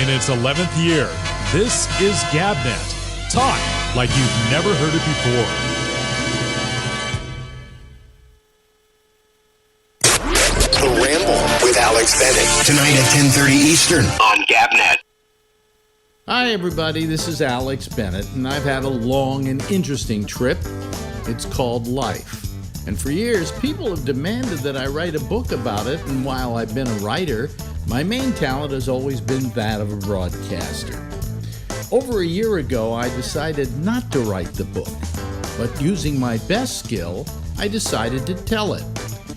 In its 11th year, this is GabNet. Talk like you've never heard it before. The Ramble with Alex Bennett. Tonight at 10:30 Eastern on GabNet. Hi, everybody. This is Alex Bennett, and I've had a long and interesting trip. It's called life. And for years, people have demanded that I write a book about it, and while I've been a writer, my main talent has always been that of a broadcaster. Over a year ago, I decided not to write the book, but using my best skill, I decided to tell it.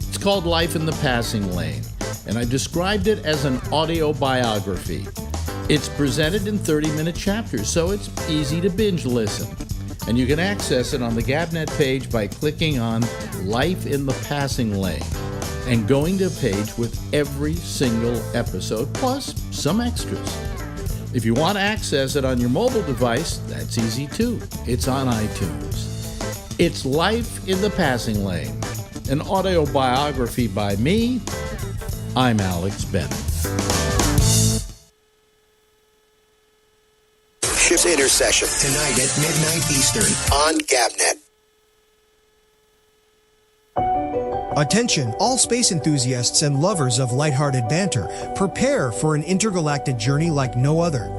It's called Life in the Passing Lane, and I described it as an audio biography. It's presented in 30-minute chapters, so it's easy to binge listen. And you can access it on the GabNet page by clicking on Life in the Passing Lane and going to a page with every single episode, plus some extras. If you want to access it on your mobile device, that's easy too. It's on iTunes. It's Life in the Passing Lane, an audio biography by me. I'm Alex Bennett. Ships Intercession tonight at midnight Eastern on GabNet. Attention, all space enthusiasts and lovers of lighthearted banter. Prepare for an intergalactic journey like no other.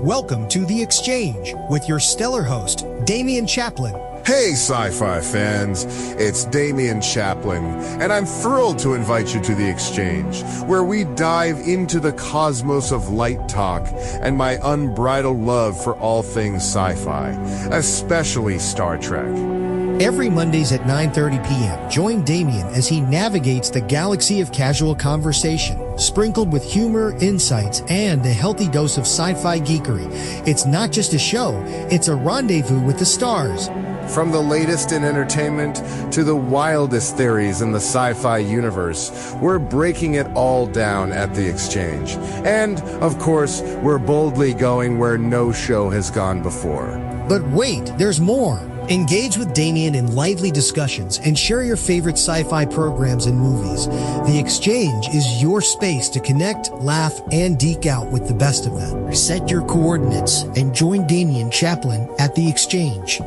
Welcome to The Exchange with your stellar host, Damian Chaplin. Hey, sci-fi fans, it's Damian Chaplin, and I'm thrilled to invite you to The Exchange, where we dive into the cosmos of light talk and my unbridled love for all things sci-fi, especially Star Trek. Every Mondays at 9:30 p.m., join Damian as he navigates the galaxy of casual conversation, sprinkled with humor, insights, and a healthy dose of sci-fi geekery. It's not just a show, it's a rendezvous with the stars. From the latest in entertainment to the wildest theories in the sci-fi universe, we're breaking it all down at The Exchange. And, of course, we're boldly going where no show has gone before. But wait, there's more. Engage with Damian in lively discussions and share your favorite sci-fi programs and movies. The Exchange is your space to connect, laugh, and geek out with the best of them. Set your coordinates and join Damian Chaplin at The Exchange.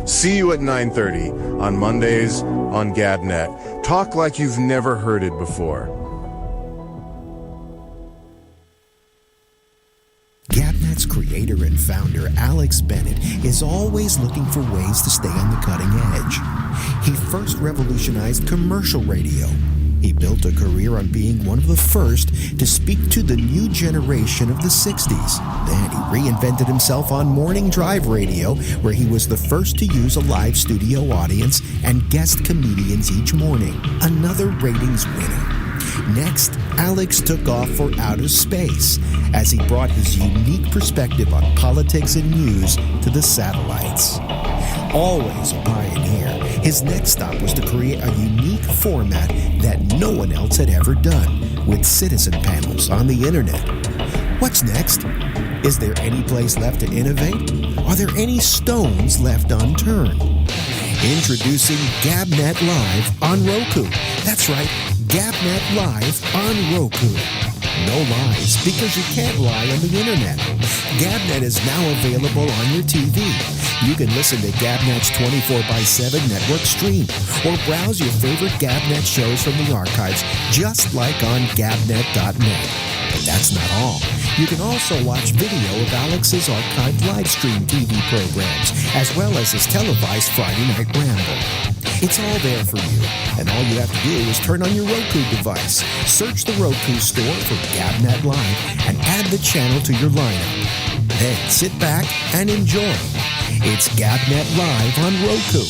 See you at 9:30 on Mondays on GabNet. Talk like you've never heard it before. GabNet's creator and founder, Alex Bennett, is always looking for ways to stay on the cutting edge. He first revolutionized commercial radio. He built a career on being one of the first to speak to the new generation of the 60s. Then he reinvented himself on morning drive radio, where he was the first to use a live studio audience and guest comedians each morning. Another ratings winner. Next, Alex took off for outer space as he brought his unique perspective on politics and news to the satellites. Always a pioneer, his next stop was to create a unique format that no one else had ever done, with citizen panels on the internet. What's next? Is there any place left to innovate? Are there any stones left unturned? Introducing GabNet Live on Roku. That's right, GabNet Live on Roku. No lies, because you can't lie on the internet. GabNet is now available on your TV. You can listen to GabNet's 24/7 network stream, or browse your favorite GabNet shows from the archives, just like on GabNet.net. But that's not all. You can also watch video of Alex's archived live stream TV programs, as well as his televised Friday Night Ramble. It's all there for you, and all you have to do is turn on your Roku device, search the Roku store for GabNet Live, and add the channel to your lineup. Then sit back and enjoy. It's GabNet Live on Roku.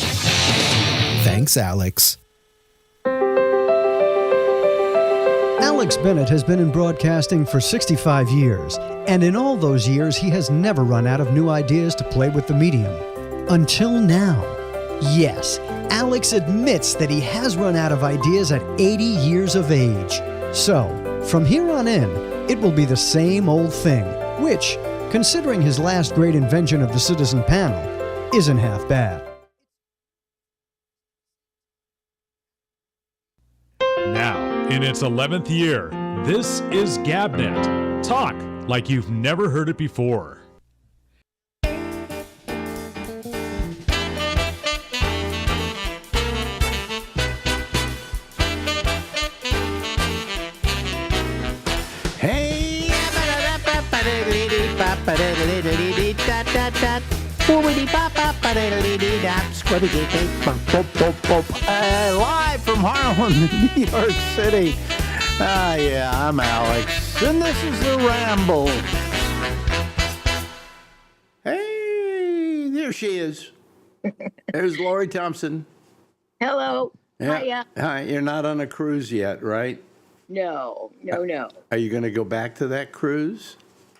Thanks, Alex. Alex Bennett has been in broadcasting for 65 years, and in all those years, he has never run out of new ideas to play with the medium. Until now. Yes, Alex admits that he has run out of ideas at 80 years of age. So, from here on in, it will be the same old thing, which, considering his last great invention of the citizen panel, isn't half bad. Now, in its 11th year, this is GabNet. Talk like you've never heard it before. Hey, live from Harlem, New York City. Yeah, I'm Alex, and this is the Ramble. Hey, there she is. There's Lori Thompson. Hello. Yeah. Hiya. Hi, you're not on a cruise yet, right? No. Are you going to go back to that cruise?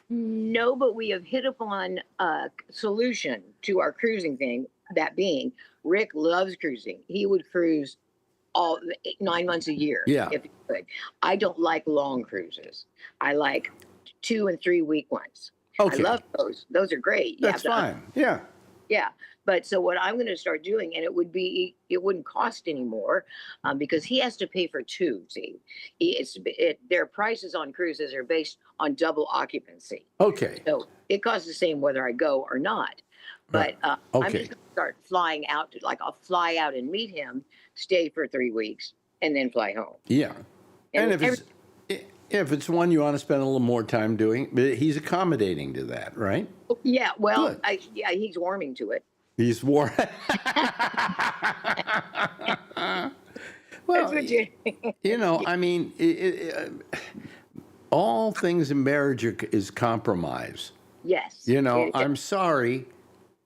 No, but we have hit upon a solution to our cruising thing. That being, Rick loves cruising. He would cruise all 9 months a year if he could. I don't like long cruises. I like 2 and 3 week ones. Okay. I love those. Those are great. That's fine. Yeah. Yeah. But so what I'm going to start doing, and it wouldn't cost anymore because he has to pay for 2. See, their prices on cruises are based on double occupancy. Okay. So it costs the same whether I go or not. But I'm just going to start flying out. I'll fly out and meet him, stay for 3 weeks, and then fly home. Yeah. And if it's one you want to spend a little more time doing, but he's accommodating to that, right? Yeah. Well, Good. he's warming to it. He's war. Well, I mean, all things in marriage is compromise. Yes. I'm sorry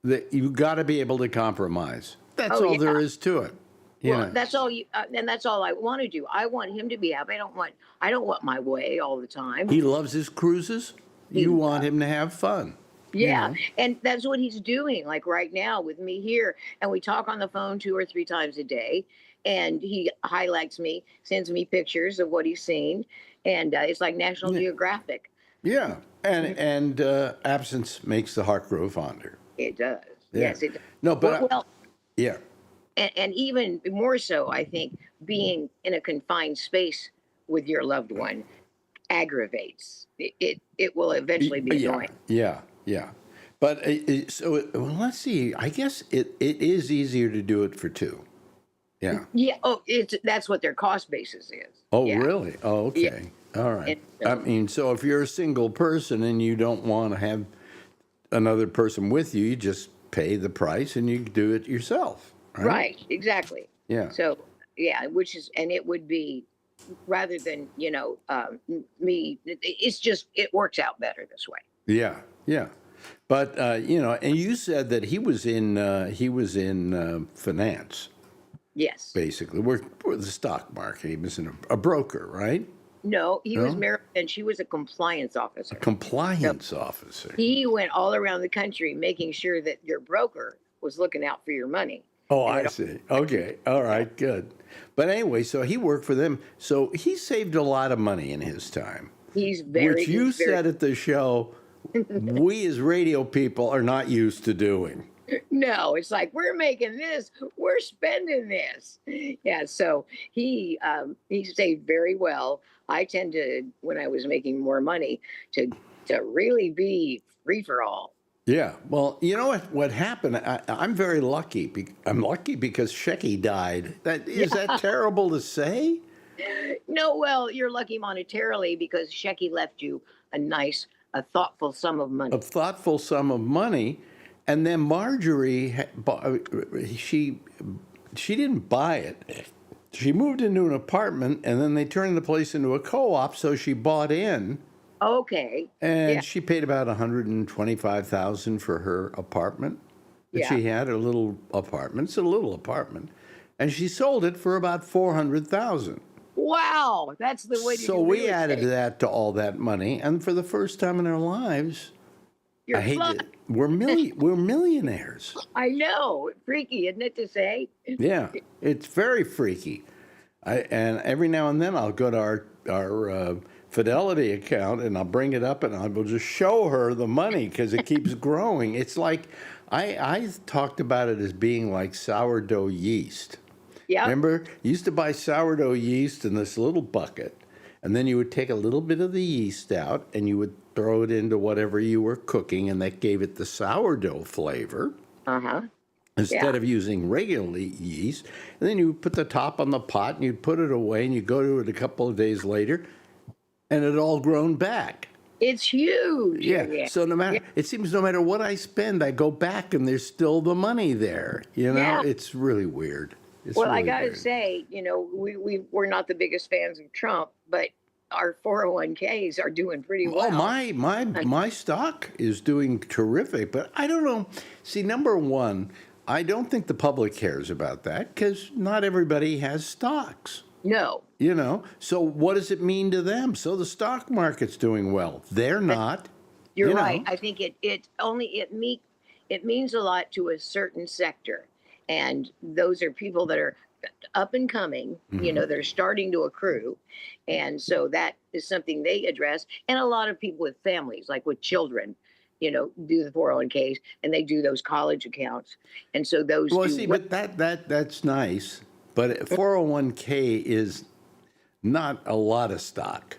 that you got to be able to compromise. That's all there is to it. Well, that's all and that's all I want to do. I want him to be happy. I don't want my way all the time. He loves his cruises. You want him to have fun. Yeah, and that's what he's doing. Like right now with me here, and we talk on the phone 2 or 3 times a day, and he highlights me, sends me pictures of what he's seen, and it's like National Geographic. Yeah, and absence makes the heart grow fonder. It does. Yeah. Yes, it does. No, but yeah. And even more so, I think being in a confined space with your loved one aggravates. It will eventually be annoying. Yeah. But let's see. I guess it is easier to do it for 2. Yeah. Yeah. Oh, that's what their cost basis is. Oh, yeah. Really? Oh, okay. Yeah. All right. I mean, so if you're a single person and you don't want to have another person with you, you just pay the price and you do it yourself. Right. Exactly. Yeah. So, and it would be rather than, me, it works out better this way. Yeah. But, and you said that he was in finance. Yes. Basically, worked for the stock market. He was a broker, right? No, he was married, and she was a compliance officer. Officer. He went all around the country making sure that your broker was looking out for your money. Oh, I see. Okay. All right. Good. But anyway, so he worked for them. So he saved a lot of money in his time. He's very. Which you said at the show, we as radio people are not used to doing. No, it's like we're making this, we're spending this. Yeah. So he saved very well. I tend to, when I was making more money, to really be free for all. Yeah. Well, you know what happened? I'm very lucky. I'm lucky because Shecky died. Is that terrible to say? No, well, you're lucky monetarily because Shecky left you a thoughtful sum of money. A thoughtful sum of money. And then Marjorie, she didn't buy it. She moved into an apartment, and then they turned the place into a co-op, so she bought in. Okay. And she paid about $125,000 for her apartment. She had a little apartment. It's a little apartment. And she sold it for about $400,000. Wow, that's the way to do it. So we added that to all that money, and for the first time in our lives, I hate it. We're millionaires. I know. Freaky, isn't it to say? Yeah, it's very freaky. And every now and then I'll go to our Fidelity account and I'll bring it up and I will just show her the money because it keeps growing. It's like I talked about it as being like sourdough yeast. Yeah. Remember, you used to buy sourdough yeast in this little bucket, and then you would take a little bit of the yeast out and you would throw it into whatever you were cooking, and that gave it the sourdough flavor. Instead of using regular yeast. And then you put the top on the pot and you'd put it away and you go to it a couple of days later and it all grown back. It's huge. Yeah. So it seems no matter what I spend, I go back and there's still the money there. You know, Yeah. it's really weird. Well, I got to say, you know, we're not the biggest fans of Trump, but our 401ks are doing pretty well. Oh, my stock is doing terrific, but I don't know. See, number one, I don't think the public cares about that because not everybody has stocks. No. You know, so what does it mean to them? So the stock market's doing well. They're not. You're right. I think it means a lot to a certain sector. And those are people that are up and coming, you know, they're starting to accrue. And so that is something they address. And a lot of people with families, like with children, you know, do the 401ks and they do those college accounts. And so those but that's nice. But 401k is not a lot of stock.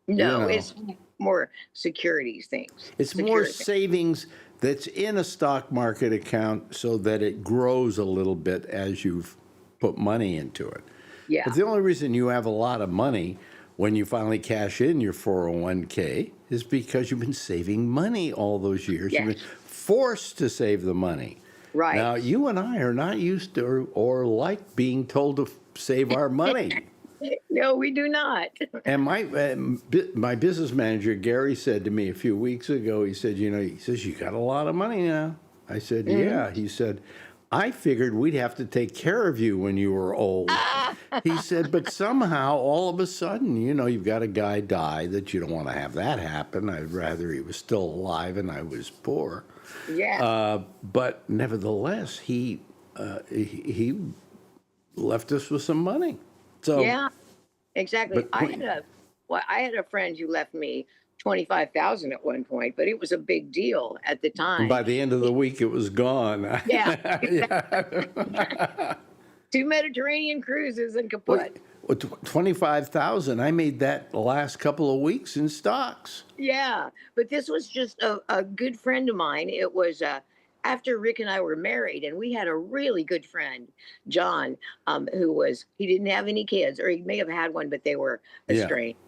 No, you know. It's more securities things. It's more savings that's in a stock market account so that it grows a little bit as you've put money into it. Yeah. But the only reason you have a lot of money when you finally cash in your 401k is because you've been saving money all those years. Yes. You've been forced to save the money. Right. Now, you and I are not used to or like being told to save our money. No, we do not. And my business manager, Gary, said to me a few weeks ago, he said, you got a lot of money now. I said, yeah. He said, I figured we'd have to take care of you when you were old. He said, but somehow, all of a sudden, you've got a guy die that you don't want to have that happen. I'd rather he was still alive and I was poor. Yeah. But nevertheless, he left us with some money. So yeah, exactly. I had a friend who left me $25,000 at one point, but it was a big deal at the time. By the end of the week, it was gone. Yeah. 2 Mediterranean cruises and kaput. Well, 25,000. I made that the last couple of weeks in stocks. Yeah, but this was just a good friend of mine. It was after Rick and I were married, and we had a really good friend, John, he didn't have any kids, or he may have had one, but they were estranged.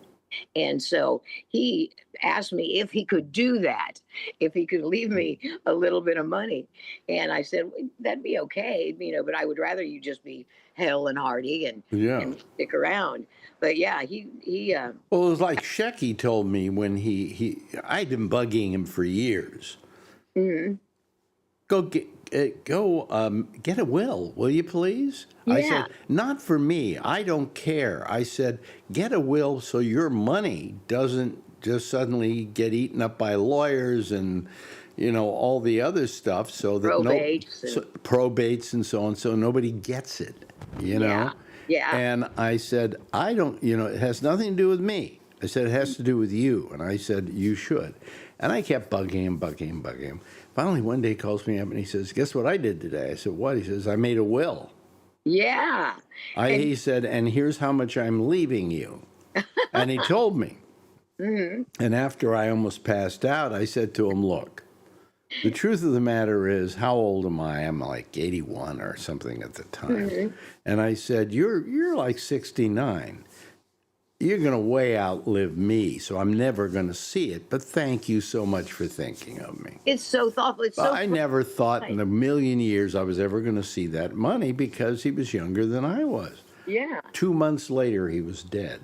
And so he asked me if he could do that, if he could leave me a little bit of money. And I said, well, that'd be okay, but I would rather you just be hale and hearty and stick around. But yeah, he well, it was like Shecky told me when I'd been bugging him for years. Mm-hmm. Go get a will you please? Yeah. I said, not for me. I don't care. I said, get a will so your money doesn't just suddenly get eaten up by lawyers and, all the other stuff. So that probates and so on. So nobody gets it, Yeah. And I said, I don't, it has nothing to do with me. I said, it has to do with you. And I said, you should. And I kept bugging him. Finally, one day he calls me up and he says, guess what I did today? I said, what? He says, I made a will. Yeah. He said, and here's how much I'm leaving you. And he told me. Mm-hmm. And after I almost passed out, I said to him, look, the truth of the matter is, how old am I? I'm like 81 or something at the time. Mm-hmm. And I said, you're like 69. You're going to way outlive me, so I'm never going to see it. But thank you so much for thinking of me. It's so thoughtful. I never thought in a million years I was ever going to see that money because he was younger than I was. Yeah. 2 months later, he was dead.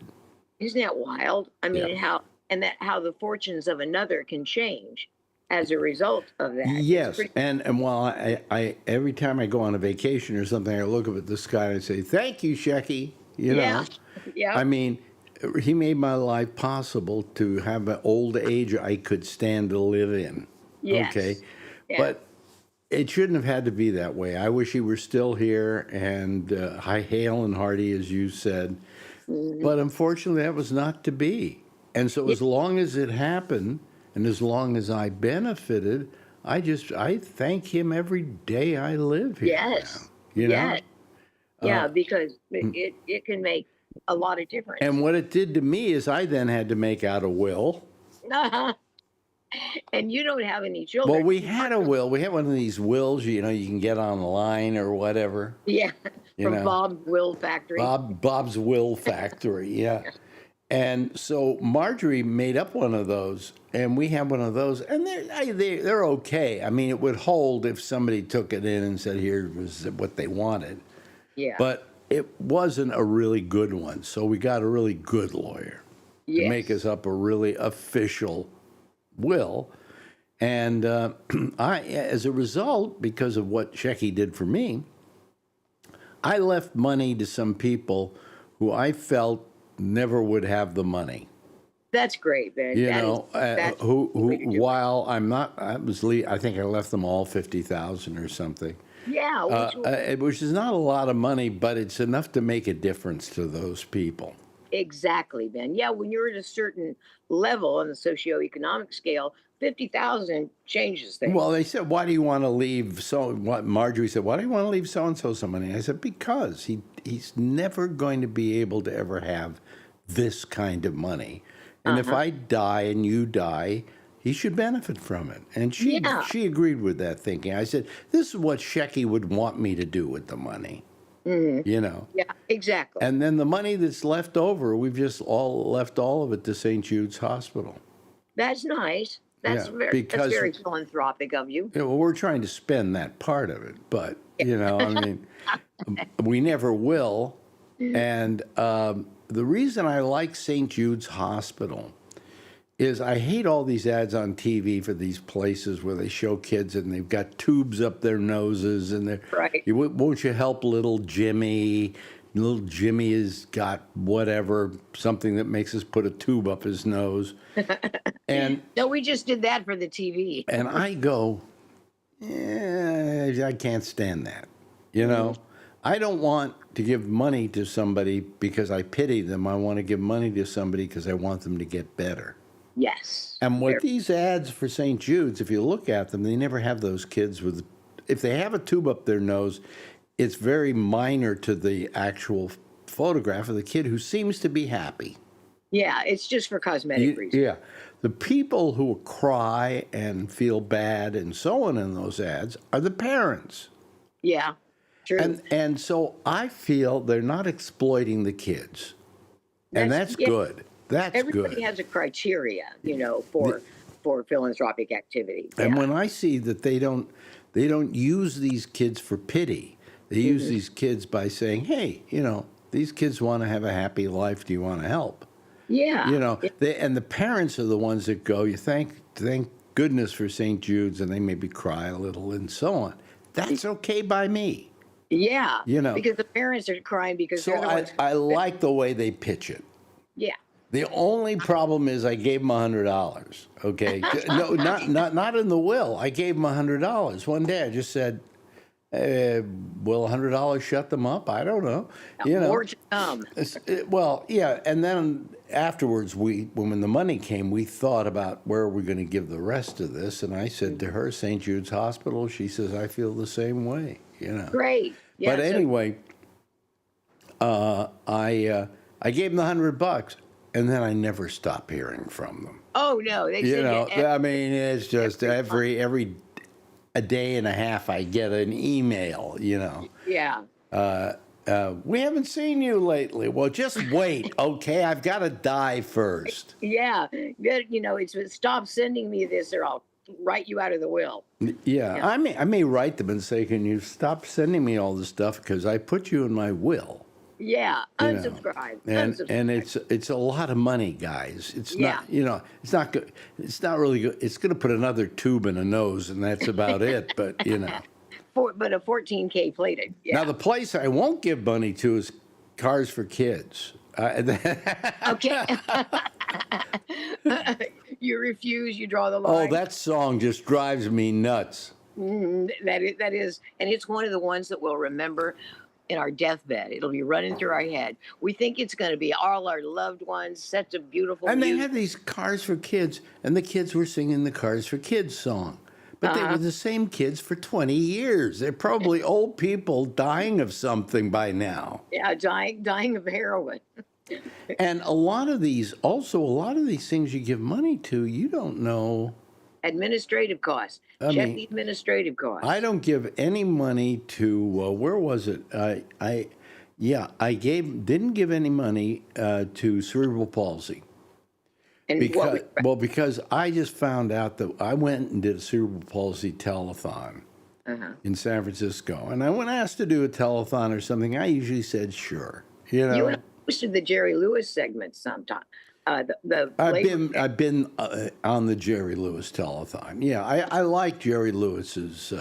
Isn't that wild? I mean, how the fortunes of another can change as a result of that. Yes, and while I every time I go on a vacation or something, I look up at the sky and I say, "Thank you, Shecky." Yeah. I mean, he made my life possible to have an old age I could stand to live in. Yes. Okay. Yeah. But it shouldn't have had to be that way. I wish he were still here and hale and hearty, as you said. Mm-hmm. But unfortunately, that was not to be. And so as long as it happened and as long as I benefited, I thank him every day I live here. Yes. Now, Yeah, because it can make a lot of difference. And what it did to me is I then had to make out a will. And you don't have any children. Well, we had a will. We had one of these wills, you can get online or whatever. Yeah, You from know. Bob's Will Factory. Bob's Will Factory, yeah. And so Marjorie made up one of those, and we have one of those, and they're okay. I mean, it would hold if somebody took it in and said, here was what they wanted. Yeah. But it wasn't a really good one, so we got a really good lawyer to make us up a really official will. And as a result, because of what Shecky did for me, I left money to some people who I felt never would have the money. That's great, Ben. While I'm not, I think I left them all 50,000 or something. Yeah, which is not a lot of money, but it's enough to make a difference to those people. exactly, Ben. Yeah, when you're at a certain level on the socioeconomic scale, 50,000 changes things. Well, they said, why do you want to leave Marjorie said, why do you want to leave so-and-so some money? I said, because he's never going to be able to ever have this kind of money. And if I die and you die, he should benefit from it. And she agreed with that thinking. I said, this is what Shecky would want me to do with the money. You know? Yeah, exactly. And then the money that's left over, we've just left all of it to St. Jude's Hospital. That's nice. That's because, very philanthropic of you. Well, we're trying to spend that part of it, but, I mean, we never will. And the reason I like St. Jude's Hospital is I hate all these ads on TV for these places where they show kids and they've got tubes up their noses and they're, won't you help little Jimmy? Little Jimmy has got whatever, something that makes us put a tube up his nose. And no, we just did that for the TV. And I go, I can't stand that. I don't want to give money to somebody because I pity them. I want to give money to somebody because I want them to get better. Yes. And with these ads for St. Jude's, if you look at them, they never have those kids with, if they have a tube up their nose, it's very minor to the actual photograph of the kid who seems to be happy. Yeah, it's just for cosmetic reasons. Yeah. The people who cry and feel bad and so on in those ads are the parents. Yeah, true. And so I feel they're not exploiting the kids. And that's good. That's everybody good. has a criteria, for philanthropic activity. And when I see that they don't use these kids for pity. They use these kids by saying, hey, these kids want to have a happy life. Do you want to help? Yeah. And the parents are the ones that go, you thank goodness for St. Jude's, and they maybe cry a little and so on. That's okay by me. Yeah. Because the parents are crying because they're the ones. I like the way they pitch it. Yeah. The only problem is I gave them $100. Okay, no, not in the will. I gave them $100 one day. I just said, "Will $100 shut them up?" I don't know. More to come. Well, yeah, and then afterwards, when the money came, we thought about where we're going to give the rest of this. And I said to her, "St. Jude's Hospital." She says, "I feel the same way." Great. Yeah, but anyway, I gave them the $100. And then I never stop hearing from them. Oh no, they I mean, it's just every a day and a half I get an email. Yeah. We haven't seen you lately. Well, just wait, okay? I've got to die first. Yeah. It's stop sending me this, or I'll write you out of the will. Yeah. I may write them and say, can you stop sending me all this stuff because I put you in my will. Yeah, unsubscribe. And it's a lot of money, guys. It's not, it's not good. It's not really good. It's going to put another tube in a nose, and that's about it. But but a 14K plated. Yeah. Now the place I won't give money to is Cars for Kids. Okay. You refuse. You draw the line. Oh, that song just drives me nuts. That is, and it's one of the ones that we'll remember in our deathbed. It'll be running through our head. We think it's going to be all our loved ones, such a beautiful And music. they had these Cars for Kids, and the kids were singing the Cars for Kids song. But they were the same kids for 20 years. They're probably old people dying of something by now. Yeah, dying of heroin. And a lot of these things you give money to, you don't know Administrative costs. Check the administrative costs. I don't give any money to where was it? I didn't give any money to cerebral palsy. And Because I just found out that I went and did a cerebral palsy telethon in San Francisco, and when asked to do a telethon or something, I usually said sure. You hosted the Jerry Lewis segment sometime. I've been on the Jerry Lewis telethon. Yeah, I like Jerry Lewis's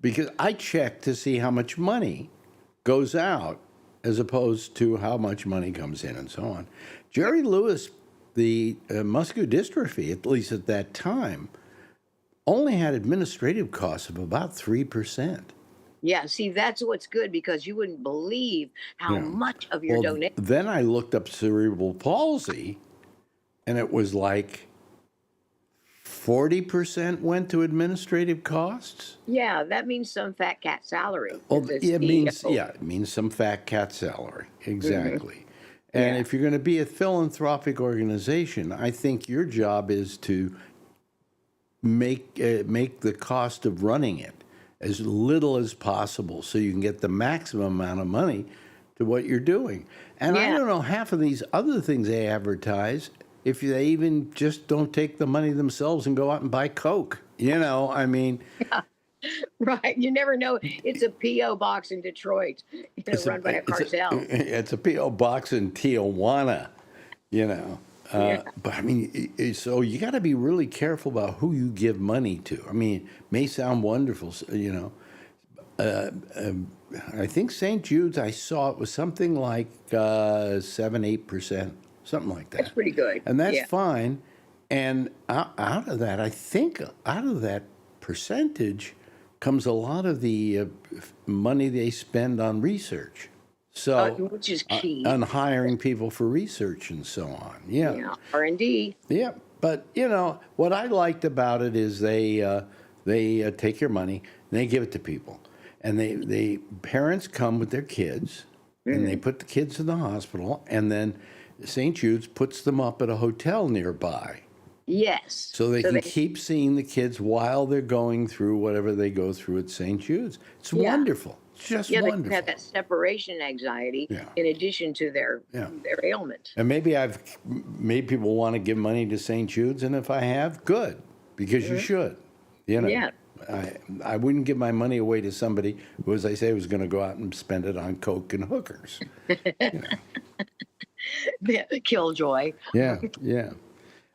because I check to see how much money goes out as opposed to how much money comes in and so on. Jerry Lewis, the muscular dystrophy, at least at that time, only had administrative costs of about 3%. Yeah, see, that's what's good because you wouldn't believe how much of your donation. Then I looked up cerebral palsy, and it was like 40% went to administrative costs. Yeah, that means some fat cat salary. Well, it means some fat cat salary. Exactly. And if you're going to be a philanthropic organization, I think your job is to make the cost of running it as little as possible so you can get the maximum amount of money to what you're doing. And I don't know, half of these other things they advertise, if they even just don't take the money themselves and go out and buy Coke. I mean... Yeah. Right. You never know. It's a P.O. box in Detroit, run by a cartel. It's a P.O. box in Tijuana, But I mean, so you got to be really careful about who you give money to. I mean, it may sound wonderful, I think St. Jude's, I saw it was something like 7-8%, something like that. That's pretty good. And that's fine. And out of that, I think out of that percentage comes a lot of the money they spend on research. So, which is key. On hiring people for research and so on. Yeah. R&D. Yeah. But, what I liked about it is they take your money and they give it to people. And they parents come with their kids and they put the kids in the hospital, and then St. Jude's puts them up at a hotel nearby. Yes. So they can keep seeing the kids while they're going through whatever they go through at St. Jude's. It's wonderful. It's just wonderful. They have that separation anxiety in addition to their ailment. And maybe I've made people want to give money to St. Jude's, and if I have, good, because you should. Yeah. I wouldn't give my money away to somebody who, as I say, was going to go out and spend it on coke and hookers. Killjoy. Yeah.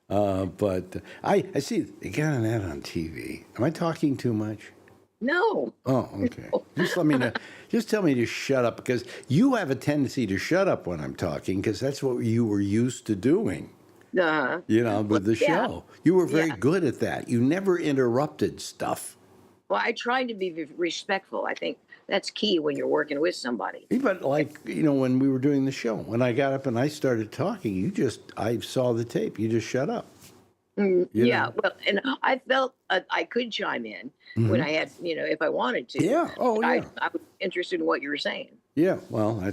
But I see they got an ad on TV. Am I talking too much? No. Oh, okay. Just let me know. Just tell me to shut up, because you have a tendency to shut up when I'm talking, because that's what you were used to doing. With the show. You were very good at that. You never interrupted stuff. Well, I tried to be respectful. I think that's key when you're working with somebody. But when we were doing the show, when I got up and I started talking, I saw the tape. You just shut up. Well, and I felt I could chime in when I had, if I wanted to. Yeah. Oh, yeah. I was interested in what you were saying. Yeah. Well,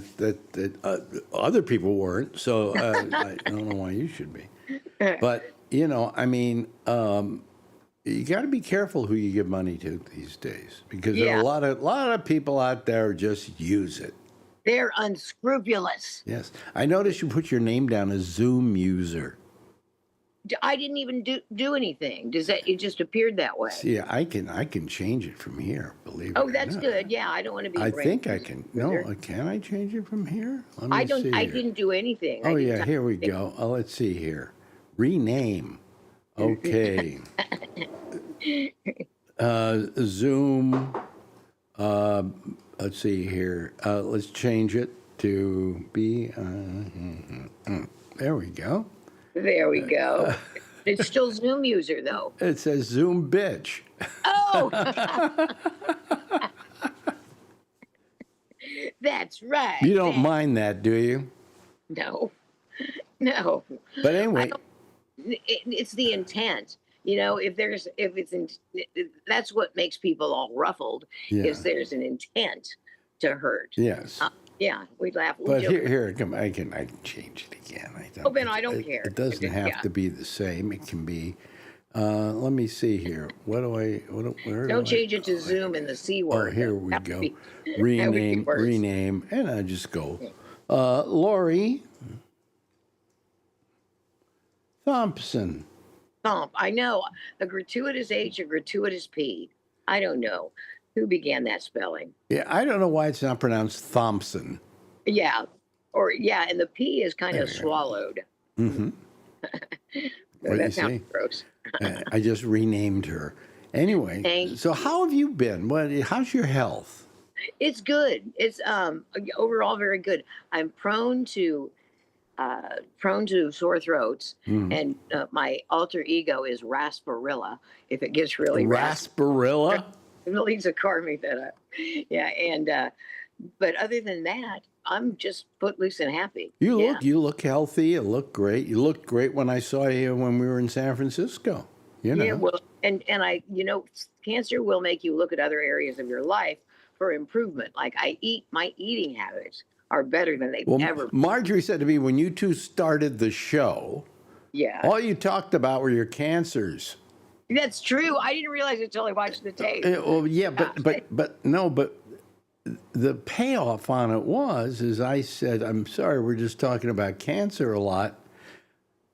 other people weren't, so I don't know why you should be. But you got to be careful who you give money to these days, because there are a lot of people out there who just use it. They're unscrupulous. Yes, I noticed you put your name down as Zoom user. I didn't even do anything. It just appeared that way? See, I can change it from here. Believe me. Oh, that's good. Yeah, I don't want to be. I think I can. No, can I change it from here? I didn't do anything. Oh yeah, here we go. Oh, let's see here. Rename. Okay. Zoom. Let's see here. Let's change it to be. There we go. There we go. It's still Zoom user, though. It says Zoom bitch. Oh! That's right. You don't mind that, do you? No. But anyway. It's the intent. That's what makes people all ruffled, is there's an intent to hurt. Yes. We laugh. But here, I can change it again. Ben, I don't care. It doesn't have to be the same. It can be Let me see here. Where Don't change it to Zoom and the C word. Oh, here we go. That would be worse. Rename, and I just go. Lori Thompson. Thump. I know. A gratuitous H, a gratuitous P. I don't know. Who began that spelling? Yeah, I don't know why it's not pronounced Thompson. Yeah. And the P is kind of swallowed. Mm-hmm. That sounds gross. I just renamed her. Anyway, so how have you been? How's your health? It's good. It's overall very good. I'm prone to sore throats, and my alter ego is Rasparilla. If it gets really Rasparilla, Lisa carved me that up. Yeah, and but other than that, I'm just footloose and happy. You look healthy. You look great. You looked great when I saw you when we were in San Francisco. Yeah, well, and I, cancer will make you look at other areas of your life for improvement. Like my eating habits are better than they've ever been. Marjorie said to me, when you two started the show, all you talked about were your cancers. That's true. I didn't realize it until I watched the tape. Well, yeah, but the payoff on it is I said, I'm sorry, we're just talking about cancer a lot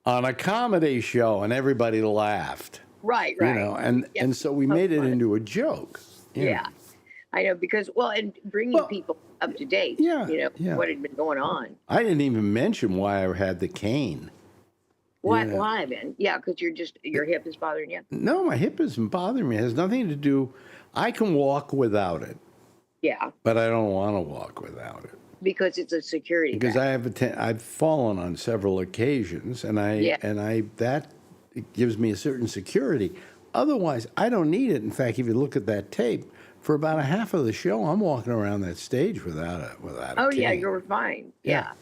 on a comedy show, and everybody laughed. Right. And so we made it into a joke. Yeah. I know, because, and bringing people up to date, what had been going on. I didn't even mention why I had the cane. Why then? Yeah, because your hip is bothering you? No, my hip isn't bothering me. It has nothing to do, I can walk without it. Yeah. But I don't want to walk without it. Because it's a security. Because I've fallen on several occasions, and that gives me a certain security. Otherwise, I don't need it. In fact, if you look at that tape, for about a half of the show, I'm walking around that stage without a Oh cane. Yeah, you're fine. Yeah.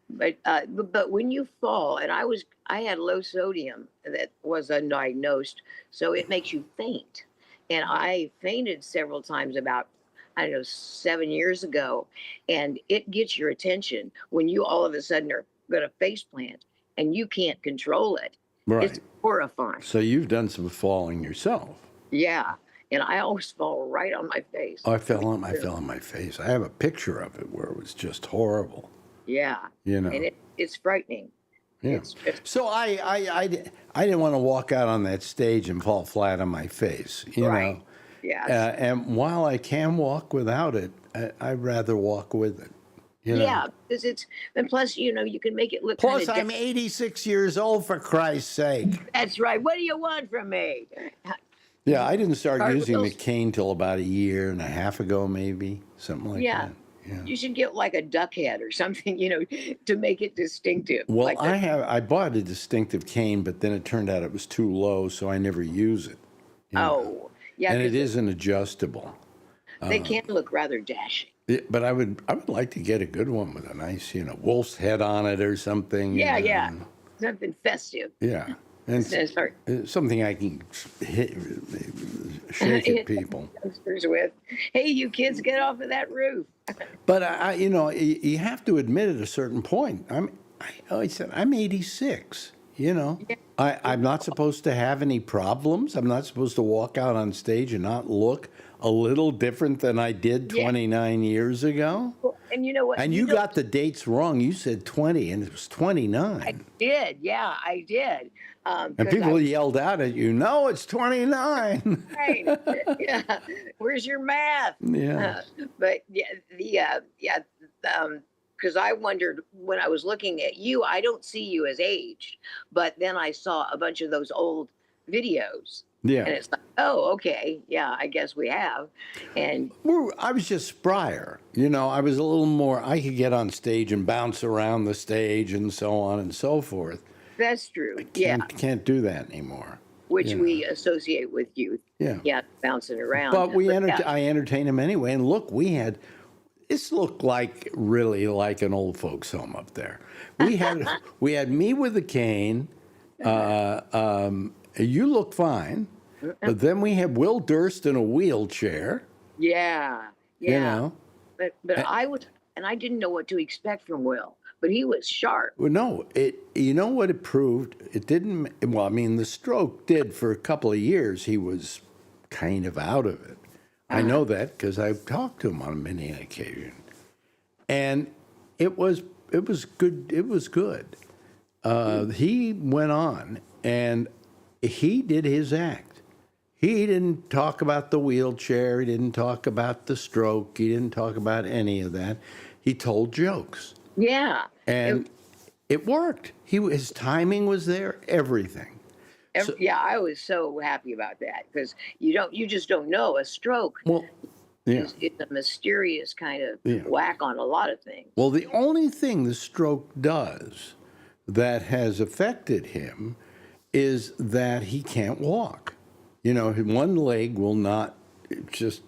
But when you fall, and I had low sodium that was undiagnosed, so it makes you faint. And I fainted several times about 7 years ago, and it gets your attention when you all of a sudden are going to face plant and you can't control it. Right. It's horrifying. So you've done some falling yourself. Yeah. And I always fall right on my face. I fell on my face. I have a picture of it where it was just horrible. Yeah. And it's frightening. Yeah. So I didn't want to walk out on that stage and fall flat on my face, you know. Yeah. And while I can walk without it, I'd rather walk with it. Yeah, because and plus, you can make it look. Plus, I'm 86 years old, for Christ's sake. That's right. What do you want from me? Yeah, I didn't start using the cane till about a year and a half ago, maybe something like that. Yeah. You should get like a duck head or something, to make it distinctive. Well, like I bought a distinctive cane, but then it turned out it was too low, so I never use it. Oh, yeah. And it isn't adjustable. They can look rather dashing. But I would like to get a good one with a nice, wolf's head on it or something. Yeah. Something festive. Yeah. And something I can shake at people. With, hey, you kids, get off of that roof. But you have to admit at a certain point. I said I'm 86. I'm not supposed to have any problems. I'm not supposed to walk out on stage and not look a little different than I did 29 years ago. Well, and you know what? And you got the dates wrong. You said 20, and it was 29. I did. Yeah, I did. And people yelled out at you, "No, it's 29." Right. Yeah. Where's your math? Yeah. But because I wondered when I was looking at you, I don't see you as aged, but then I saw a bunch of those old videos. Yeah. And it's like, oh, okay. Yeah, I guess we have. And I was just sprier. I was a little more, I could get on stage and bounce around the stage and so on and so forth. That's true. Can't do that anymore. Which we associate with youth. Yeah. Yeah, bouncing around. But I entertain them anyway. And look, this looked really like an old folks home up there. We had me with a cane. You look fine, but then we have Will Durst in a wheelchair. Yeah. But I didn't know what to expect from Will. but he was sharp. Well, no, you know what it proved? It didn't. Well, I mean, the stroke did for a couple of years. He was kind of out of it. I know that because I've talked to him on many an occasion, and it was good. It was good. He went on and he did his act. He didn't talk about the wheelchair. He didn't talk about the stroke. He didn't talk about any of that. He told jokes. Yeah. And it worked. His timing was there, everything. Yeah, I was so happy about that because you just don't know. A stroke is a mysterious kind of whack on a lot of things. Well, the only thing the stroke does that has affected him is that he can't walk. You know, one leg will not.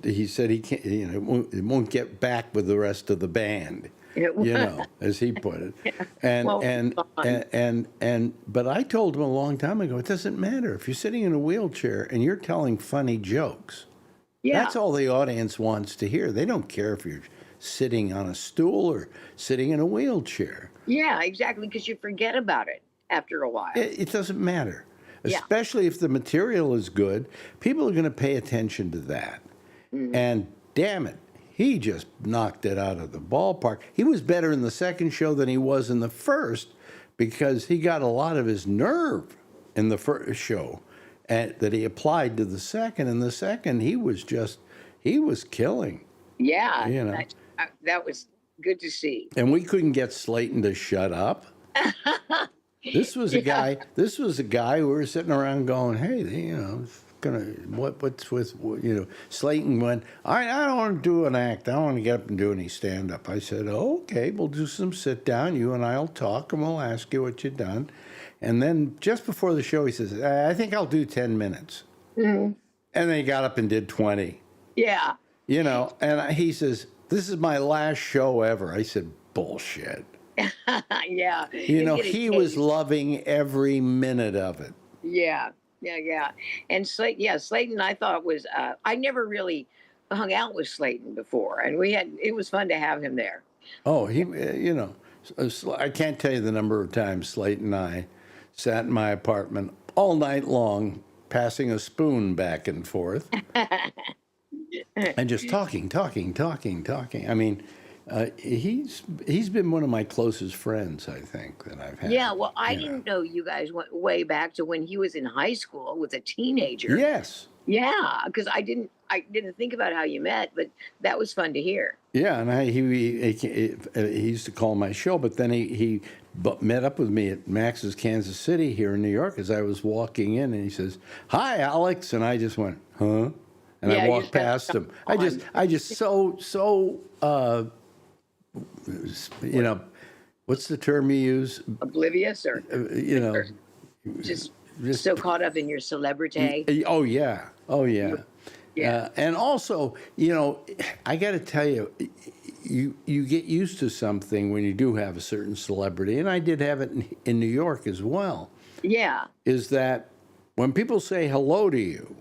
He said he can't. You know, it won't get back with the rest of the band. You know, as he put it. But I told him a long time ago, it doesn't matter if you're sitting in a wheelchair and you're telling funny jokes. Yeah. That's all the audience wants to hear. They don't care if you're sitting on a stool or sitting in a wheelchair. Yeah, exactly, because you forget about it after a while. It doesn't matter, especially if the material is good. People are going to pay attention to that. Mm-hmm. And damn it, he just knocked it out of the ballpark. He was better in the second show than he was in the first because he got a lot of his nerve in the first show that he applied to the second. In the second, he was killing. Yeah, you know. That was good to see. And we couldn't get Slayton to shut up. This was a guy. This was a guy who were sitting around going, "Hey, you know, what's with you know?" Slayton went, I don't want to do an act. I don't want to get up and do any stand up. I said, okay, we'll do some sit down. You and I'll talk, and we'll ask you what you've done. And then just before the show, he says, I think I'll do 10 minutes. Mm-hmm. And then he got up and did 20. Yeah. You know, and he says, this is my last show ever. I said, bullshit. Yeah. You know, he was loving every minute of it. Yeah. And Slayton, I thought was, I never really hung out with Slayton before. And it was fun to have him there. Oh, he, you know, I can't tell you the number of times Slayton and I sat in my apartment all night long, passing a spoon back and forth. And just talking. I mean, he's been one of my closest friends, I think, that I've had. Yeah, well, I didn't know you guys went way back to when he was in high school with a teenager. Yes. Yeah, because I didn't think about how you met, but that was fun to hear. Yeah, and he used to call my show, but then he met up with me at Max's Kansas City here in New York as I was walking in, and he says, "Hi, Alex," and I just went, "Huh?" And I walked past him. I just so you know, what's the term you use? Oblivious, or you know, just so caught up in your celebrity. Oh yeah. Yeah. And also, you know, I got to tell you, you get used to something when you do have a certain celebrity, and I did have it in New York as well. Yeah. Is that when people say hello to you,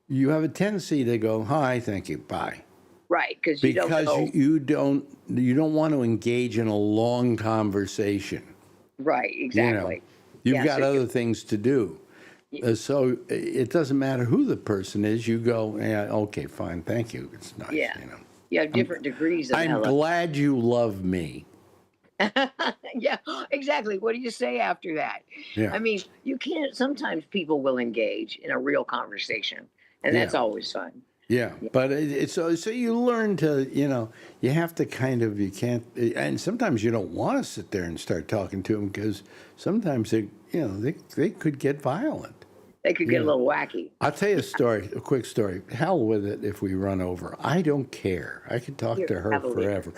you have a tendency to go, "Hi, thank you, bye." Right, because you don't want to engage in a long conversation. Right, exactly. You know, you've got other things to do. So it doesn't matter who the person is. You go, yeah, okay, fine, thank you. It's nice. Yeah. You know. You have different degrees of I'm glad you love me. Yeah, exactly. What do you say after that? Yeah. I mean, you can't. Sometimes people will engage in a real conversation, and that's always fun. Yeah, but it's so you learn to, you know, you have to kind of, you can't, and sometimes you don't want to sit there and start talking to them because sometimes they could get violent. They could get a little wacky. I'll tell you a quick story. Hell with it if we run over. I don't care. I could talk to her forever.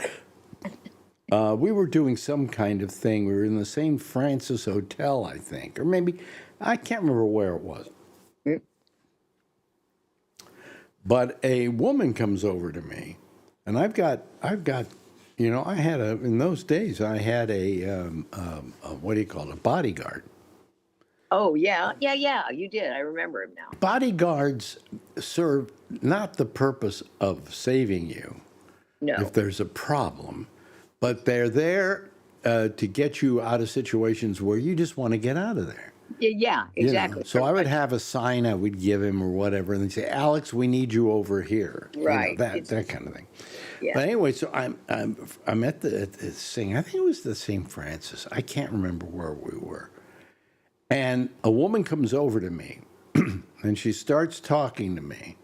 We were doing some kind of thing. We were in the St. Francis Hotel, I think, or maybe, I can't remember where it was. But a woman comes over to me, and I've got, you know, in those days, I had a what do you call it, a bodyguard. Oh, yeah, you did. I remember him now. Bodyguards serve not the purpose of saving you if there's a problem, but they're there to get you out of situations where you just want to get out of there. Yeah, exactly. You know? So I would have a sign I would give him or whatever, and they'd say, "Alex, we need you over here." Right. You know, that kind of thing. Yeah. But anyway, so I'm at this thing. I think it was the St. Francis. I can't remember where we were. And a woman comes over to me, and she starts talking to me.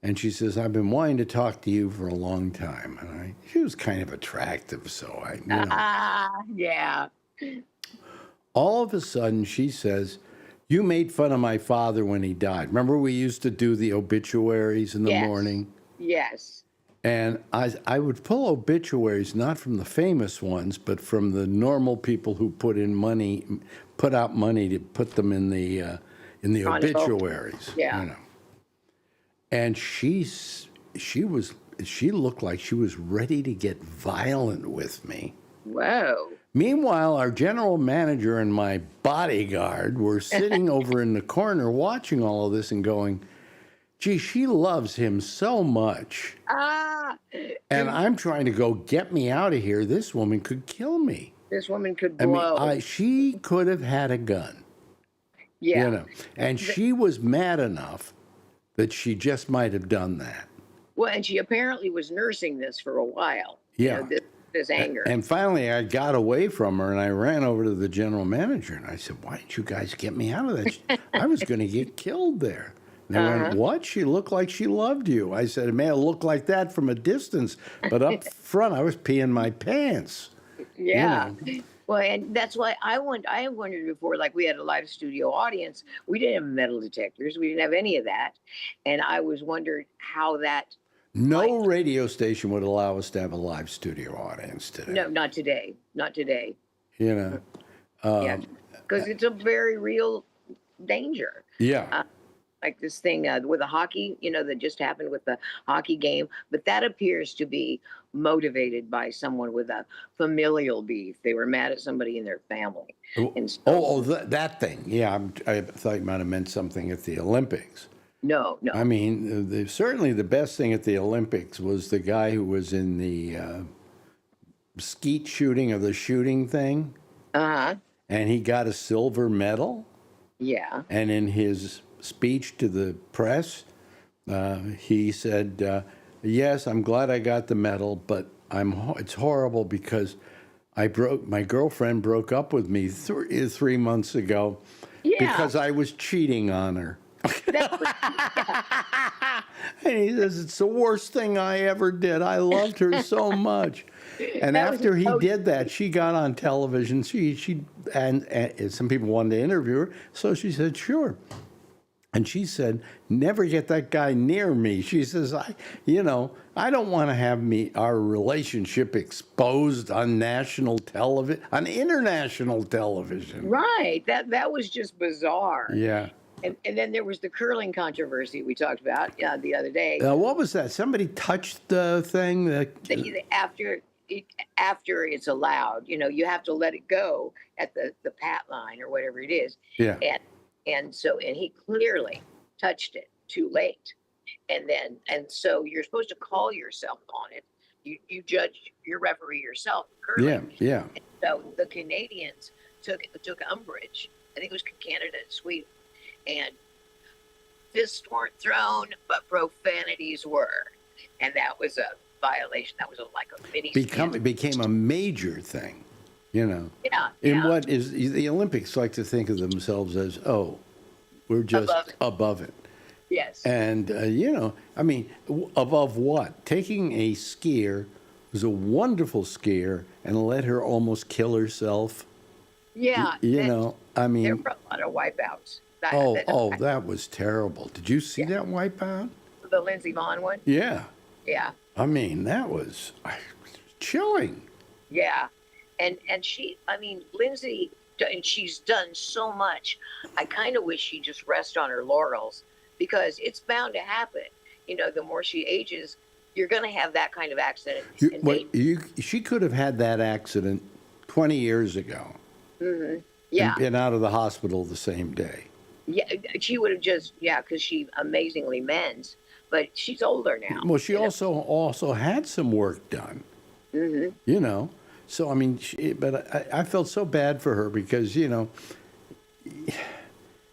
And she says, "I've been wanting to talk to you for a long time." And she was kind of attractive, so yeah. All of a sudden, she says, "You made fun of my father when he died. Remember we used to do the obituaries in the morning?" Yes. And I would pull obituaries, not from the famous ones, but from the normal people who put out money to put them in the obituaries. Yeah. You know. And she looked like she was ready to get violent with me. Whoa. Meanwhile, our general manager and my bodyguard were sitting over in the corner watching all of this and going, "Gee, she loves him so much." And I'm trying to go, "Get me out of here. This woman could kill me." This woman could blow. I mean, she could have had a gun. Yeah. You know, and she was mad enough that she just might have done that. Well, and she apparently was nursing this for a while. Yeah. You know, this anger. And finally, I got away from her, and I ran over to the general manager, and I said, "Why didn't you guys get me out of that? I was going to get killed there." And they went, "What? She looked like she loved you." I said, "It may have looked like that from a distance, but up front, I was peeing my pants." Yeah. You know. Well, and that's why I wondered before, like we had a live studio audience. We didn't have metal detectors. We didn't have any of that. And I was wondering how that. No radio station would allow us to have a live studio audience today. No, not today. Not today. You know. Yeah, because it's a very real danger. Yeah. Like this thing with the hockey, that just happened with the hockey game. But that appears to be motivated by someone with a familial beef. They were mad at somebody in their family. And so, that thing. Yeah, I thought you might have meant something at the Olympics. No. I mean, certainly the best thing at the Olympics was the guy who was in the skeet shooting of the shooting thing. Uh-huh. And he got a silver medal. Yeah. And in his speech to the press, he said, "Yes, I'm glad I got the medal, but it's horrible because my girlfriend broke up with me 3 months ago because I was cheating on her." And he says, "It's the worst thing I ever did. I loved her so much." And after he did that, she got on television. And some people wanted to interview her, so she said, "Sure." And she said, "Never get that guy near me." She says, I don't want to have our relationship exposed on national television, on international television." Right. That was just bizarre. Yeah. And then there was the curling controversy we talked about the other day. What was that? Somebody touched the thing? After it's allowed, you have to let it go at the pat line or whatever it is. Yeah. And he clearly touched it too late. And so you're supposed to call yourself on it. You judge your referee yourself. Curling. Yeah. And so the Canadians took umbrage. I think it was Canada and Sweden. And fists weren't thrown, but profanities were. And that was a violation. That was like a mini. It became a major thing, Yeah. In what is the Olympics like to think of themselves as, we're just above it. Yes. And, above what? Taking a skier who's a wonderful skier and let her almost kill herself. Yeah. There were a lot of wipeouts. That was terrible. Did you see that wipeout? The Lindsey Vonn one? Yeah. Yeah. That was chilling. Yeah. And Lindsay, and she's done so much. I kind of wish she'd just rest on her laurels because it's bound to happen. The more she ages, you're going to have that kind of accident. She could have had that accident 20 years ago. Mm-hmm. Yeah. And been out of the hospital the same day. Yeah, she would have because she amazingly mends, but she's older now. Well, she also had some work done. Mm-hmm. So, I mean, but I felt so bad for her because, you know,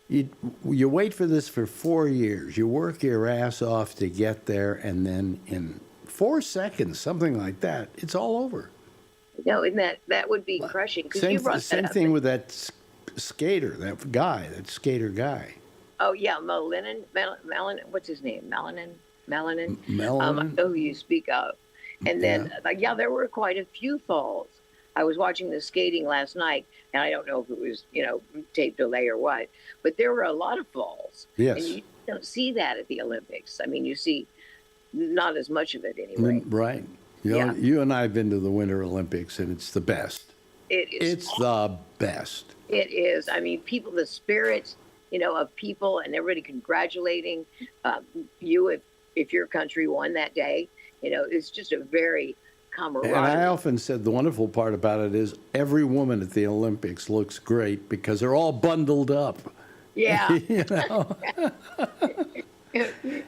you wait for this for 4 years. You work your ass off to get there, and then in 4 seconds, something like that, it's all over. No, and that would be crushing. Same thing with that skater, that skater guy. Oh yeah, Melanin. What's his name? Melanin. Melanin. I know who you speak of. And then, there were quite a few falls. I was watching the skating last night, and I don't know if it was, tape delay or what, but there were a lot of falls. Yes. And you don't see that at the Olympics. I mean, you see not as much of it anyway. Right. You and I have been to the Winter Olympics, and it's the best. It is. It's the best. It is. I mean, the spirits, of people and everybody congratulating you if your country won that day. It's just a very camaraderie. And I often said the wonderful part about it is every woman at the Olympics looks great because they're all bundled up. Yeah.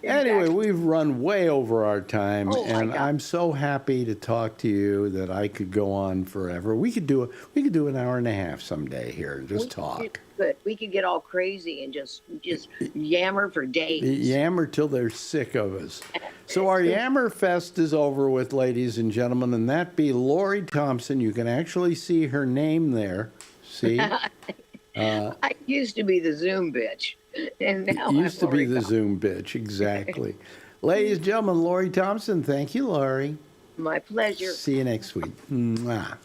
Anyway, we've run way over our time, and God. I'm so happy to talk to you that I could go on forever. We could do an hour and a half someday here and just talk. But we could get all crazy and just yammer for days. Yammer till they're sick of us. So our Yammer Fest is over with, ladies and gentlemen, and that be Lori Thompson. You can actually see her name there. See? I used to be the Zoom bitch. And now used to be the Zoom bitch, exactly. Ladies and gentlemen, Lori Thompson, thank you, Lori. My pleasure. See you next week. Mwah.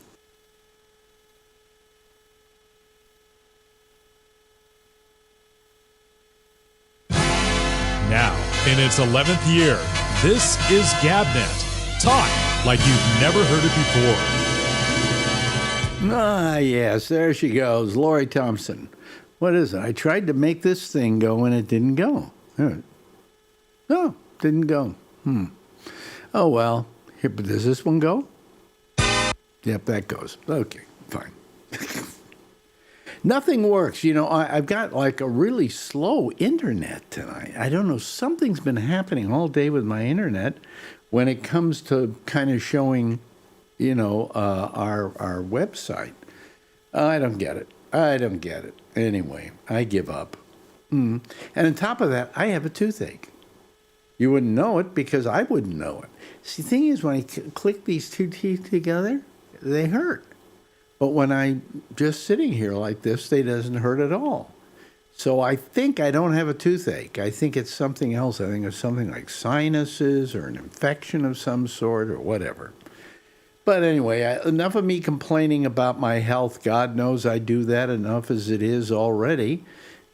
Now, in its 11th year, this is GabNet. Talk like you've never heard it before. Ah, yes, there she goes, Lori Thompson. What is it? I tried to make this thing go and it didn't go. No, didn't go. Oh, well. Here, but does this one go? Yep, that goes. Okay, fine. Nothing works. I've got like a really slow internet tonight. I don't know. Something's been happening all day with my internet when it comes to kind of showing, our website. I don't get it. Anyway, I give up. And on top of that, I have a toothache. You wouldn't know it because I wouldn't know it. See, the thing is, when I click these two teeth together, they hurt. But when I'm just sitting here like this, they doesn't hurt at all. So I think I don't have a toothache. I think it's something else. I think it's something like sinuses or an infection of some sort or whatever. But anyway, enough of me complaining about my health. God knows I do that enough as it is already.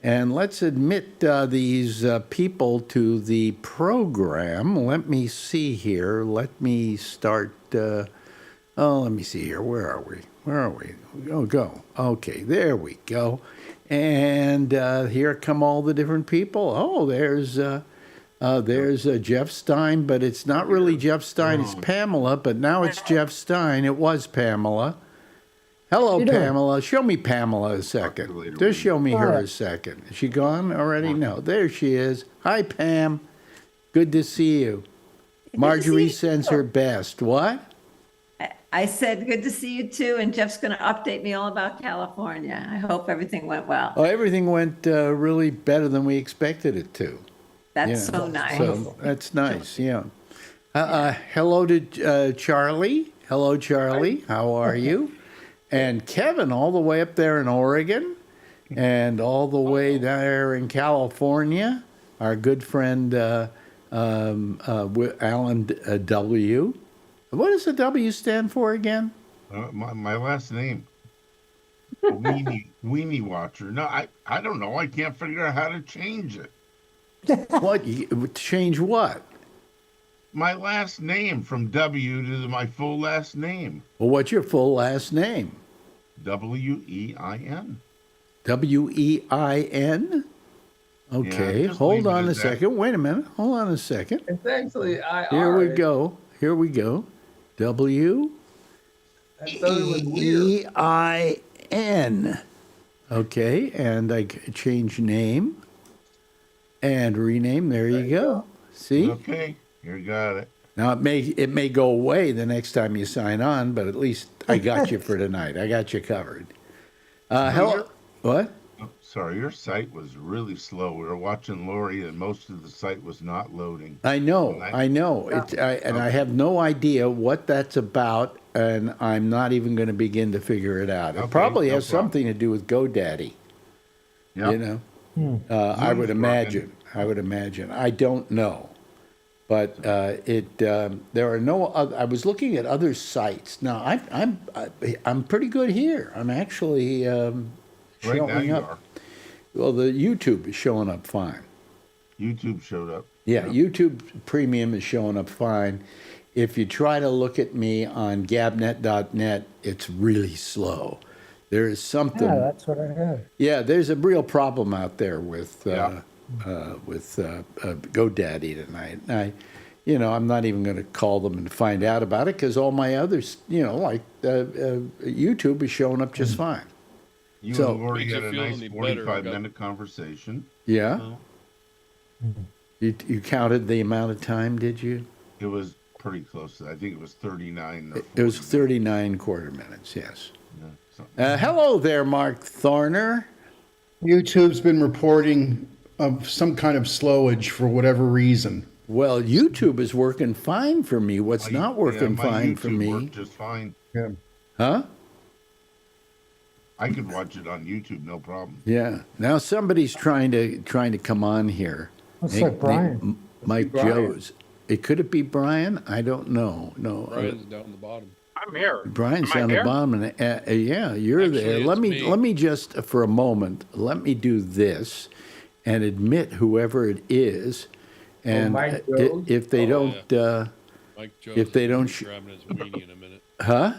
And let's admit these people to the program. Let me see here. Let me start. Let me see here. Where are we? Oh, go. Okay, there we go. And here come all the different people. Oh, there's Jeff Stein, but it's not really Jeff Stein. It's Pamela, but now it's Jeff Stein. It was Pamela. Hello, Pamela. Show me Pamela a second. Just show me her a second. Is she gone already? No, there she is. Hi, Pam. Good to see you. Marjorie sends her best. What? I said, good to see you too, and Jeff's going to update me all about California. I hope everything went well. Oh, everything went really better than we expected it to. That's so nice. So that's nice, yeah. Hello to Charlie. Hello, Charlie. How are you? And Kevin, all the way up there in Oregon, and all the way there in California. Our good friend Alan W. What does the W stand for again? My last name. Weenie Watcher. No, I don't know. I can't figure out how to change it. What? Change what? My last name from W to my full last name. Well, what's your full last name? W-E-I-N. W-E-I-N? Okay, Yeah, hold on a second. Wait a minute. Hold on a second. It's actually I-R. Here we go. W-E-I-N. Okay, and I change name and rename. There you go. See? Okay, you got it. Now it may go away the next time you sign on, but at least I got you for tonight. I got you covered. Hello. What? Oh, sorry, your site was really slow. We were watching Lori, and most of the site was not loading. I know. I have no idea what that's about, and I'm not even going to begin to figure it out. It probably has something to do with GoDaddy. Yep. You know, I would imagine. I don't know, but there are no other. I was looking at other sites. Now I'm pretty good here. I'm actually showing up. Well, the YouTube is showing up fine. YouTube showed up. Yeah, YouTube Premium is showing up fine. If you try to look at me on gabnet.net, it's really slow. There is something. Yeah, that's what I heard. Yeah, there's a real problem out there with GoDaddy tonight. I'm not even going to call them and find out about it because all my others, like YouTube is showing up just fine. You and Lori had a nice 45-minute conversation. Yeah. You counted the amount of time, did you? It was pretty close. I think it was 39. It was 39 quarter minutes, yes. Hello there, Mark Thorner. YouTube's been reporting of some kind of slowage for whatever reason. Well, YouTube is working fine for me. What's not working fine for me? Worked just fine. Yeah. Huh? I could watch it on YouTube, no problem. Yeah. Now somebody's trying to come on here. Looks like Brian. Mike Joes. Could it be Brian? I don't know. No. Brian's down the bottom. I'm here. Brian's down the bottom, and yeah, you're Actually, there. it's Let me just for a moment. Let me do this, and admit whoever it is, and if they don't, Mike Joes if they don't, grabbing his weenie in a minute. huh?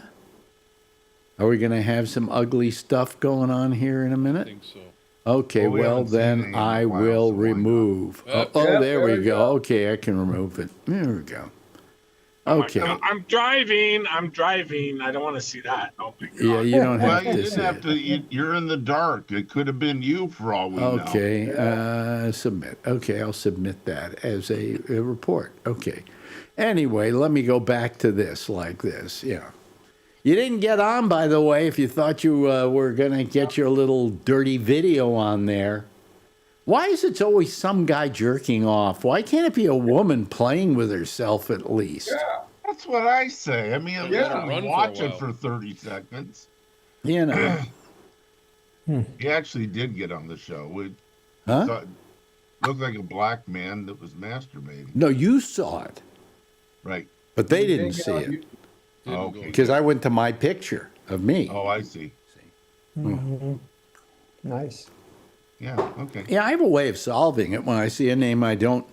Are we going to have some ugly stuff going on here in a minute? I think so. Okay, well then I will remove. There we go. Okay, I can remove it. There we go. Okay. I'm driving. I don't want to see that. Oh my God. Yeah, you don't have you to didn't see have it. to. You're in the dark. It could have been you for all we know. Okay, submit. Okay, I'll submit that as a report. Okay. Anyway, let me go back to this like this. Yeah. You didn't get on, by the way, if you thought you were going to get your little dirty video on there. Why is it always some guy jerking off? Why can't it be a woman playing with herself at least? Yeah, that's what I say. I mean, at least watch it for 30 seconds. You know. He actually did get on the show. Looked like a black man that was masturbating. No, you saw it. Right. But they didn't see it. Okay. Because I went to my picture of me. Oh, I see. Mm-hmm. Nice. Yeah, okay. Yeah, I have a way of solving it. When I see a name I don't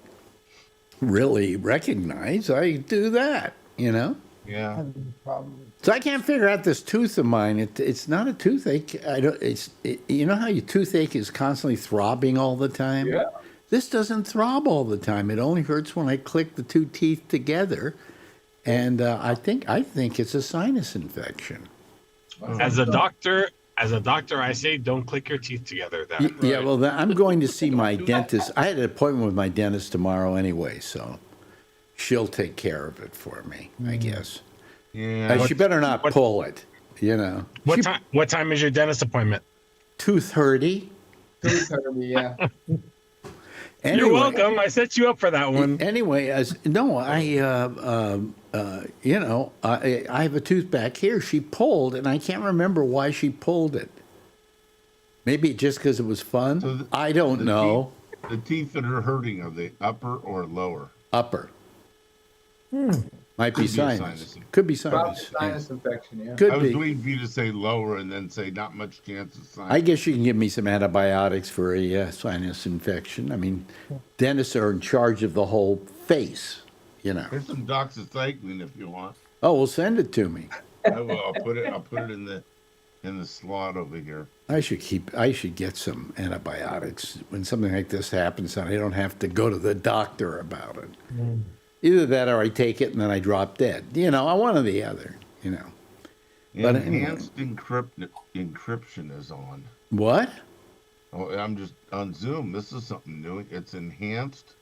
really recognize, I do that, Yeah. So I can't figure out this tooth of mine. It's not a toothache. You know how your toothache is constantly throbbing all the time? Yeah. This doesn't throb all the time. It only hurts when I click the two teeth together. And I think it's a sinus infection. As a doctor, I say don't click your teeth together. Yeah, well, I'm going to see my dentist. I had an appointment with my dentist tomorrow anyway, so she'll take care of it for me, I guess. Yeah. She better not pull it, What time is your dentist appointment? 2:30. 2:30, yeah. Anyway, you're welcome. I set you up for that one. Anyway, I have a tooth back here. She pulled, and I can't remember why she pulled it. Maybe just because it was fun. So I don't know. The teeth that are hurting, are they upper or lower? Upper. Might be sinus. Could be sinus. Sinus infection, yeah. Could I was be. waiting for you to say lower and then say not much chance of sinus. I guess you can give me some antibiotics for a sinus infection. I mean, dentists are in charge of the whole face, There's some doxycycline if you want. Oh, well, send it to me. I will. I'll put it in the slot over here. I should get some antibiotics when something like this happens, and I don't have to go to the doctor about it. Either that, or I take it and then I drop dead. One or the other. But Enhanced encryption is on. What? Oh, I'm just on Zoom. This is something new. It's enhanced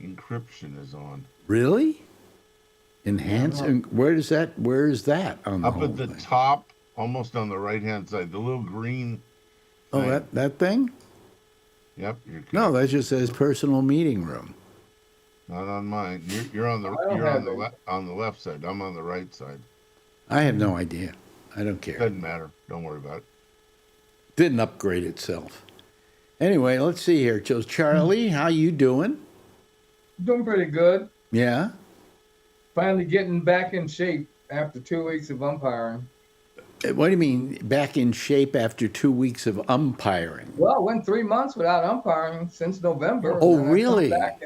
encryption is on. Really? Enhance? And where is that on the Up whole at the thing? top, almost on the right-hand side, the little green. Oh, thing. that thing? Yep. No, that just says personal meeting room. Not on mine. You're on the on the left side. I'm on the right side. I have no idea. I don't care. Doesn't matter. Don't worry about it. Didn't upgrade itself. Anyway, let's see here. So, Charlie, how you doing? Doing pretty good. Yeah? Finally getting back in shape after 2 weeks of umpiring. What do you mean back in shape after 2 weeks of umpiring? Well, I went 3 months without umpiring since November. Oh, and I come really? back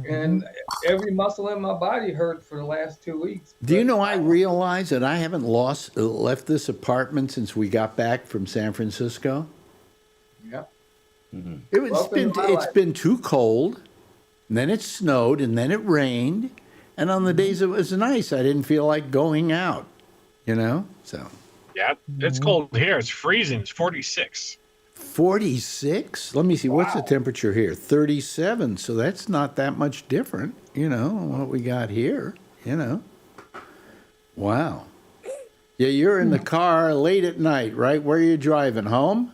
and every muscle in my body hurt for the last 2 weeks. Do you know, I realize that I haven't left this apartment since we got back from San Francisco. Yeah. It's been too cold, and then it snowed, and then it rained, and on the days it was nice, I didn't feel like going out, so. Yeah, it's cold here. It's freezing. It's 46. 46? Let me see. What's the temperature here? 37. So that's not that much different, what we got here, Wow. Yeah, you're in the car late at night, right? Where are you driving? Home?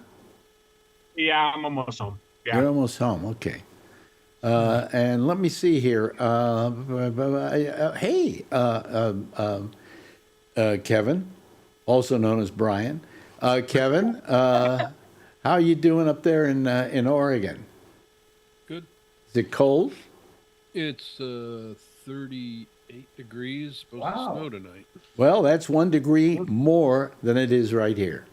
Yeah, I'm almost home. Yeah. You're almost home. Okay. And let me see here. Hey, Kevin, also known as Brian. Kevin, how are you doing up there in Oregon? Good. Is it cold? It's 38 degrees. Supposed to snow tonight. Well, that's 1 degree more than it is right here.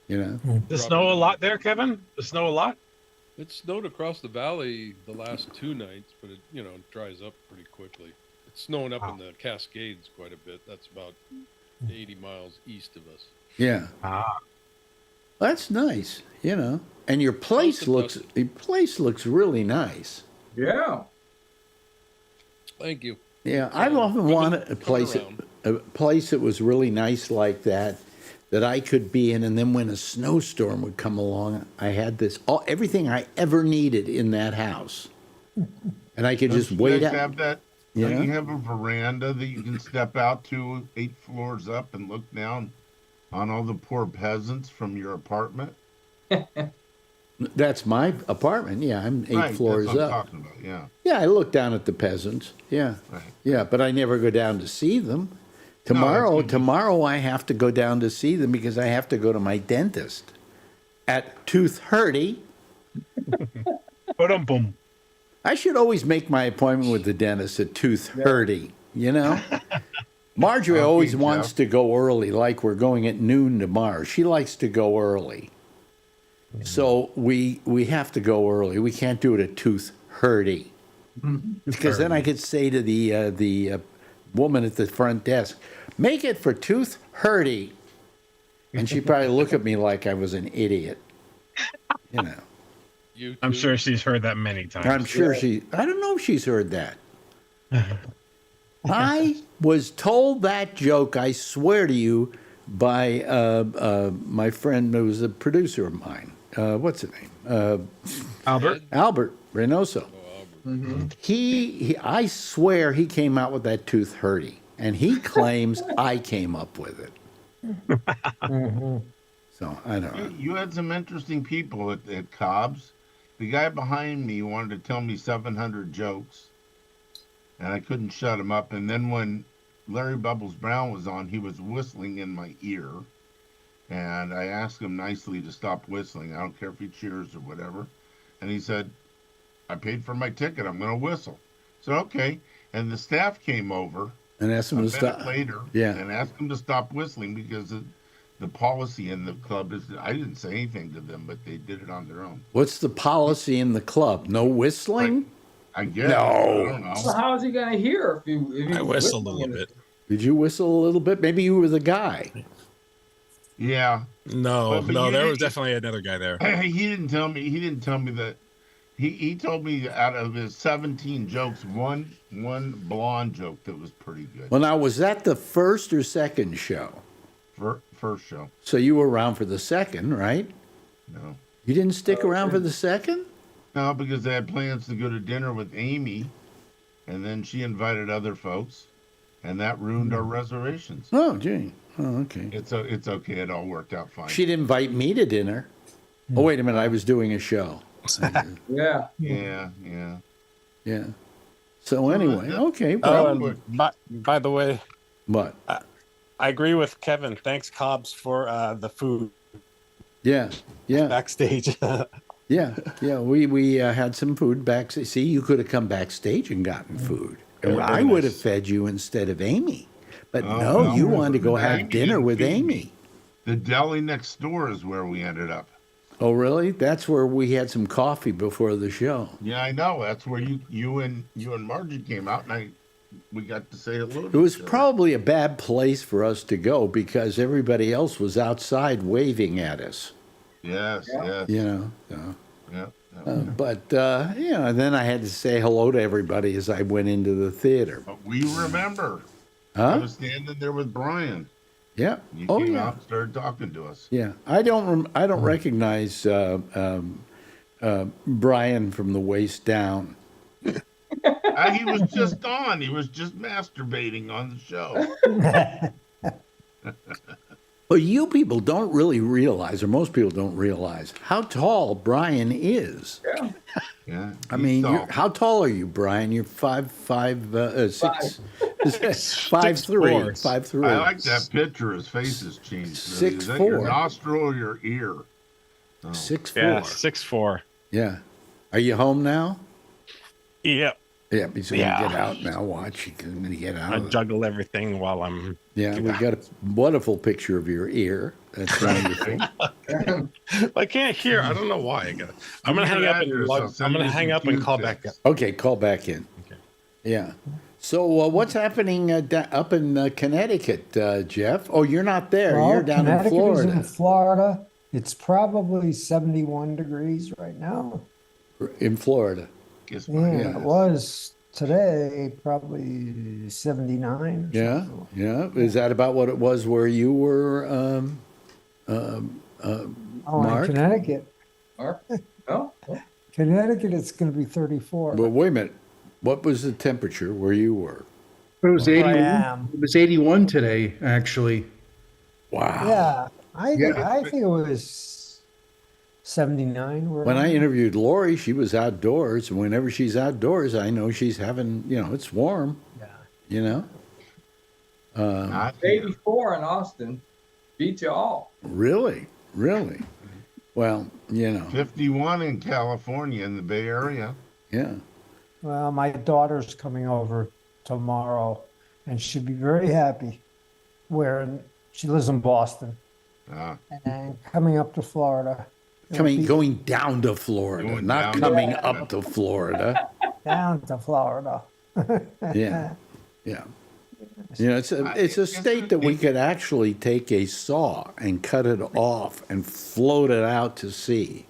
The snow a lot there, Kevin? The snow a lot? It snowed across the valley the last 2 nights, but it dries up pretty quickly. It's snowing up in the Cascades quite a bit. That's about 80 miles east of us. Yeah. That's nice, And your place looks really nice. Yeah. Thank you. Yeah, I've often wanted a place that was really nice like that I could be in, and then when a snowstorm would come along, I had everything I ever needed in that house, and I could just wait out. Have that? You have a veranda that you can step out to 8 floors up and look down on all the poor peasants from your apartment. That's my apartment. Yeah, I'm 8 floors that's what up. I'm talking about. Yeah. Yeah, I look down at the peasants. Yeah. Right. Yeah, but I never go down to see them. Tomorrow I have to go down to see them because I have to go to my dentist at 2:30. Boom. I should always make my appointment with the dentist at 2:30, Marjorie always wants to go early, like we're going at noon tomorrow. She likes to go early. So we have to go early. We can't do it at 2:30. Because then I could say to the woman at the front desk, make it for 2:30. And she'd probably look at me like I was an idiot. I'm sure she's heard that many times. I'm sure I don't know if she's heard that. I was told that joke, I swear to you, by my friend who was a producer of mine. What's his name? Albert Reynoso. I swear he came out with that 2:30, and he claims I came up with it. So I don't know. You had some interesting people at Cobb's. The guy behind me wanted to tell me 700 jokes, and I couldn't shut him up. And then when Larry Bubbles Brown was on, he was whistling in my ear, and I asked him nicely to stop whistling. I don't care if he cheers or whatever. And he said, I paid for my ticket. I'm going to whistle. So, okay. And the staff came over and asked him to stop later. Yeah. And asked him to stop whistling because the policy in the club is, I didn't say anything to them, but they did it on their own. What's the policy in the club? No whistling? I guess. No. I don't know. So how is he going to hear if you I whistled a little bit. Did you whistle a little bit? Maybe you were the guy. Yeah. No, there was definitely another guy there. He didn't tell me that. He told me out of his 17 jokes, one blonde joke that was pretty good. Well, now, was that the first or second show? First show. So you were around for the second, right? No. You didn't stick around for the second? No, because I had plans to go to dinner with Amy. and then she invited other folks, and that ruined our reservations. Oh, gee. Oh, okay. It's okay. It all worked out fine. She'd invite me to dinner. Oh, wait a minute. I was doing a show. Yeah. Yeah. So anyway, okay. Oh, Well, and by the way, what? I agree with Kevin. Thanks, Cobbs, for the food. Yeah. Backstage. Yeah. We had some food backstage. See, you could have come backstage and gotten food. And I would have fed you instead of Amy. But no, you wanted to go have dinner with Amy. The deli next door is where we ended up. Oh, really? That's where we had some coffee before the show. Yeah, I know. That's where you and Margie came out, and we got to say hello. It was probably a bad place for us to go because everybody else was outside waving at us. Yes. You know. Yeah. But then I had to say hello to everybody as I went into the theater. But we remember. Huh? I was standing there with Brian. Yeah. You came out and started talking to us. Yeah. I don't recognize Brian from the waist down. He was just on. He was just masturbating on the show. Well, you people don't really realize, or most people don't realize, how tall Brian is. Yeah. I mean, how tall are you, Brian? You're 5'3". 5'3". I like that picture. His face has changed. 6'4". Is that your nostril or your ear? 6'4". Yeah, 6'4". Yeah. Are you home now? Yep. Yeah, he's going to get out now. Watch, he's going to get out. I juggle everything while I'm. Yeah, we got a wonderful picture of your ear. That's wonderful. I can't hear. I don't know why. I'm going to hang up and call back up. Okay, call back in. Okay. Yeah. So what's happening up in Connecticut, Jeff? Oh, you're not there. Well, you're down in Florida. Connecticut is in Florida. It's probably 71 degrees right now. In Florida. It was today probably 79. Yeah. Is that about what it was where you were, Mark? In Connecticut. Mark? No. Connecticut, it's going to be 34. Well, wait a minute. What was the temperature where you were? It was Where I 81. am. It was 81 today, actually. Wow. Yeah, I think it was 79. When I interviewed Lori, she was outdoors, and whenever she's outdoors, I know she's having, it's warm. Yeah. 84 in Austin. Beat you all. Really? Well, 51 in California in the Bay Area. Yeah. Well, my daughter's coming over tomorrow, and she'll be very happy. She lives in Boston, and coming up to Florida. Going down to Florida, not coming up to Florida. Down to Florida. Yeah. It's a state that we could actually take a saw and cut it off and float it out to sea.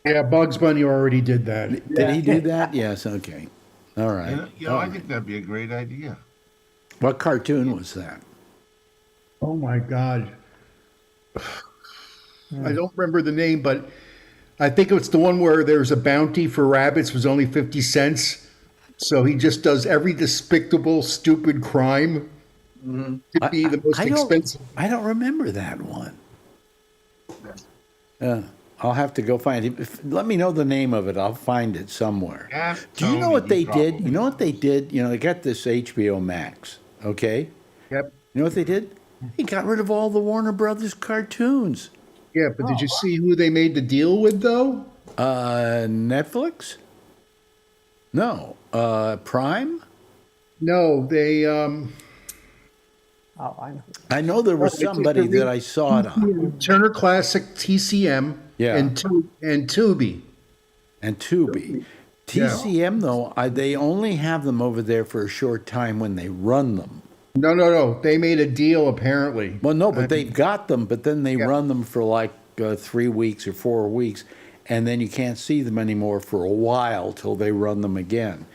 Yeah, Bugs Bunny already did that. Did he do that? Yes. Okay. All right. I think that'd be a great idea. What cartoon was that? Oh my God. I don't remember the name, but I think it's the one where there's a bounty for rabbits was only 50 cents. So he just does every despicable, stupid crime to be the most expensive. I don't remember that one. I'll have to go find it. Let me know the name of it. I'll find it somewhere. Do you know what they did? You know what they did? They got this HBO Max, okay? Yep. You know what they did? They got rid of all the Warner Brothers cartoons. Yeah, but did you see who they made the deal with, though? Netflix? No. Prime? No, they... I know there was somebody that I saw it on. Turner Classic, TCM, and Tubi. And Tubi. TCM, though, they only have them over there for a short time when they run them. No. They made a deal, apparently. Well, no, but they've got them, but then they run them for like 3 weeks or 4 weeks, and then you can't see them anymore for a while till they run them again.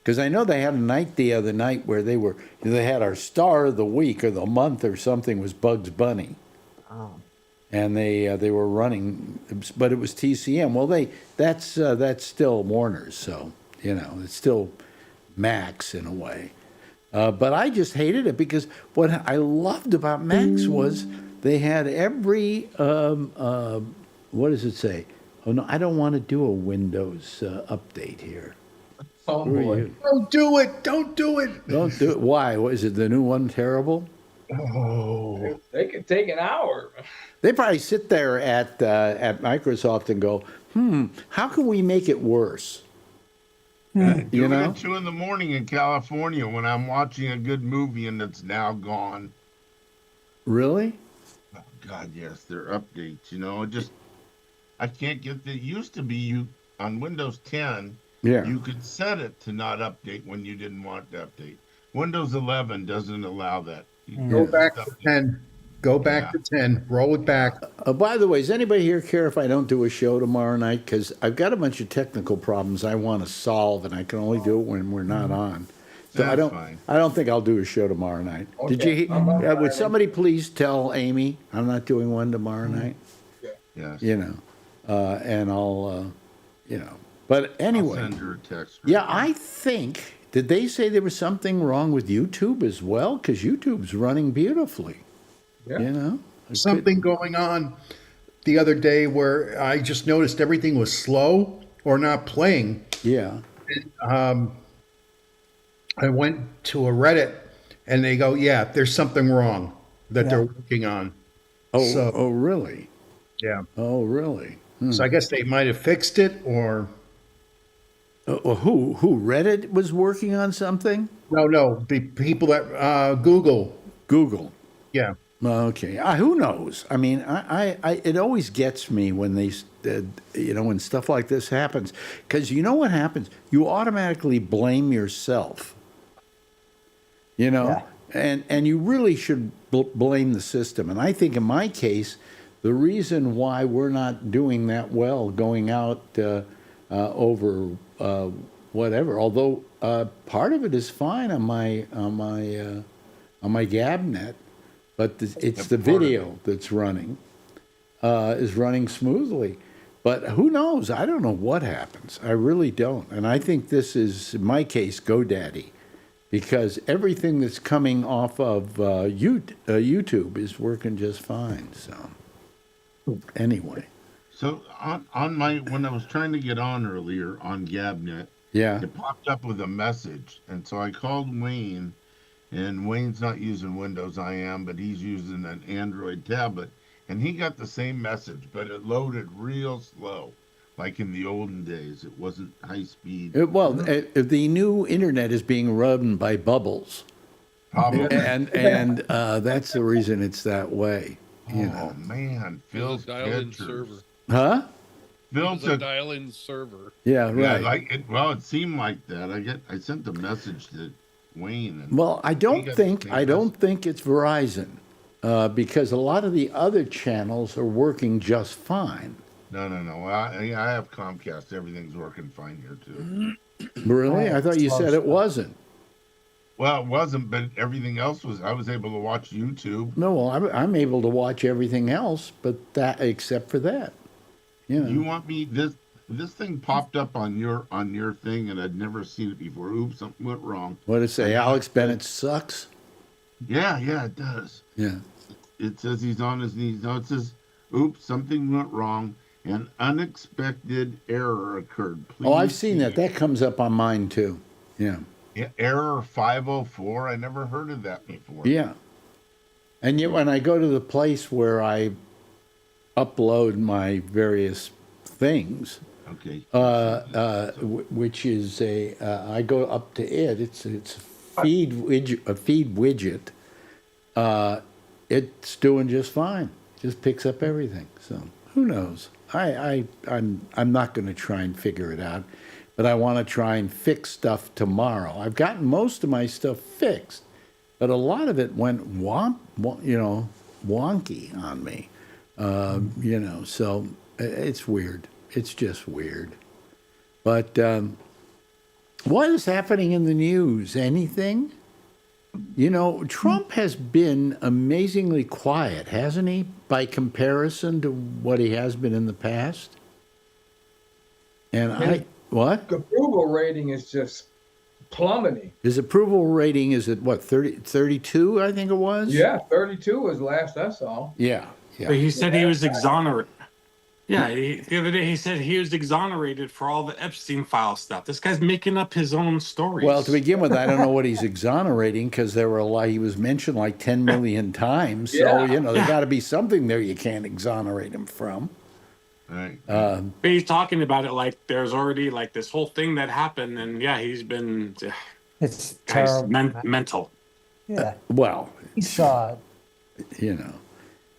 Because I know they had a night the other night where they had our star of the week or the month or something was Bugs Bunny. Oh. And they were running, but it was TCM. Well, that's still Warner's, so it's still Macs in a way. But I just hated it because what I loved about Macs was they had every, what does it say? Oh, no, I don't want to do a Windows update here. Oh, Who are boy. you? Don't do it. Don't do it. Don't do it. Why? What, is it the new one terrible? Oh. They could take an hour. They probably sit there at Microsoft and go, how can we make it worse? You know, at 2 a.m. in California when I'm watching a good movie and it's now gone. Really? Oh, God, yes, they're updates. You know, I can't get that. Used to be you on Windows 10. Yeah. You could set it to not update when you didn't want to update. Windows 11 doesn't allow that. Go back to 10. Go back to 10. Roll it back. By the way, does anybody here care if I don't do a show tomorrow night? Because I've got a bunch of technical problems I want to solve, and I can only do it when we're not on. So That's fine. I don't think I'll do a show tomorrow night. Okay. Did you? Would somebody please tell Amy I'm not doing one tomorrow night? Yes. You know, and I'll, you know. But anyway, I'll send her a text. yeah, I think. Did they say there was something wrong with YouTube as well? Because YouTube's running beautifully. Yeah. You know, Something going on the other day where I just noticed everything was slow or not playing. Yeah. I went to a Reddit and they go, yeah, there's something wrong that they're working on. Oh, really? Yeah. Oh, really? So I guess they might have fixed it or. Who Reddit was working on something? No, the people that Google. Yeah. Okay. Who knows? I mean, I it always gets me when they, you know, when stuff like this happens, because you know what happens? You automatically blame yourself. You know, and you really should blame the system. And I think in my case, the reason why we're not doing that well going out over whatever, although part of it is fine on my GabNet. But it's the video that's running, is running smoothly. But who knows? I don't know what happens. I really don't. And I think this is, in my case, GoDaddy, because everything that's coming off of YouTube is working just fine. So anyway. So on my, when I was trying to get on earlier on GabNet, it popped up with a message. And so I called Wayne. And Wayne's not using Windows, I am, but he's using an Android tablet. And he got the same message, but it loaded real slow, like in the olden days. It wasn't high speed. The new internet is being run by bubbles. Probably. And that's the reason it's that way. You know. Man, Phil's dial-in server. Huh? Phil's a dial-in server. Yeah, right. Yeah, it seemed like that. I sent the message to Wayne. Well, I don't think it's Verizon, because a lot of the other channels are working just fine. No. I have Comcast. Everything's working fine here too. Really? I thought you said it wasn't. Well, it wasn't, but everything else was. I was able to watch YouTube. No, well, I'm able to watch everything else, but that except for that. You know. You want me this thing popped up on your thing, and I'd never seen it before. Oops, something went wrong. What did it say? Alex Bennett sucks? Yeah, it does. Yeah. It says he's on his knees. No, it says, oops, something went wrong. An unexpected error occurred. Please I've seen that. That comes up on mine, too. Yeah. Error 504. I never heard of that before. Yeah. And yet when I go to the place where I upload my various things, which is I go up to it. It's a feed widget. It's doing just fine. Just picks up everything. So who knows? I'm not going to try and figure it out, but I want to try and fix stuff tomorrow. I've gotten most of my stuff fixed, but a lot of it went wonky on me. So it's weird. It's just weird. But what is happening in the news? Anything? You know, Trump has been amazingly quiet, hasn't he, by comparison to what he has been in the past? And what? The approval rating is just plummeting. His approval rating is at what, 32, I think it was? Yeah, 32 was last I saw. Yeah, yeah. But he said he was exonerated. Yeah, the other day he said he was exonerated for all the Epstein file stuff. This guy's making up his own stories. Well, to begin with, I don't know what he's exonerating because there were a lot. He was mentioned like 10 million times. So, Yeah. there got to be something there you can't exonerate him from. Right. But he's talking about it like there's already like this whole thing that happened, and yeah, he's been. It's guy's terrible. mental. Yeah. Well, He saw it.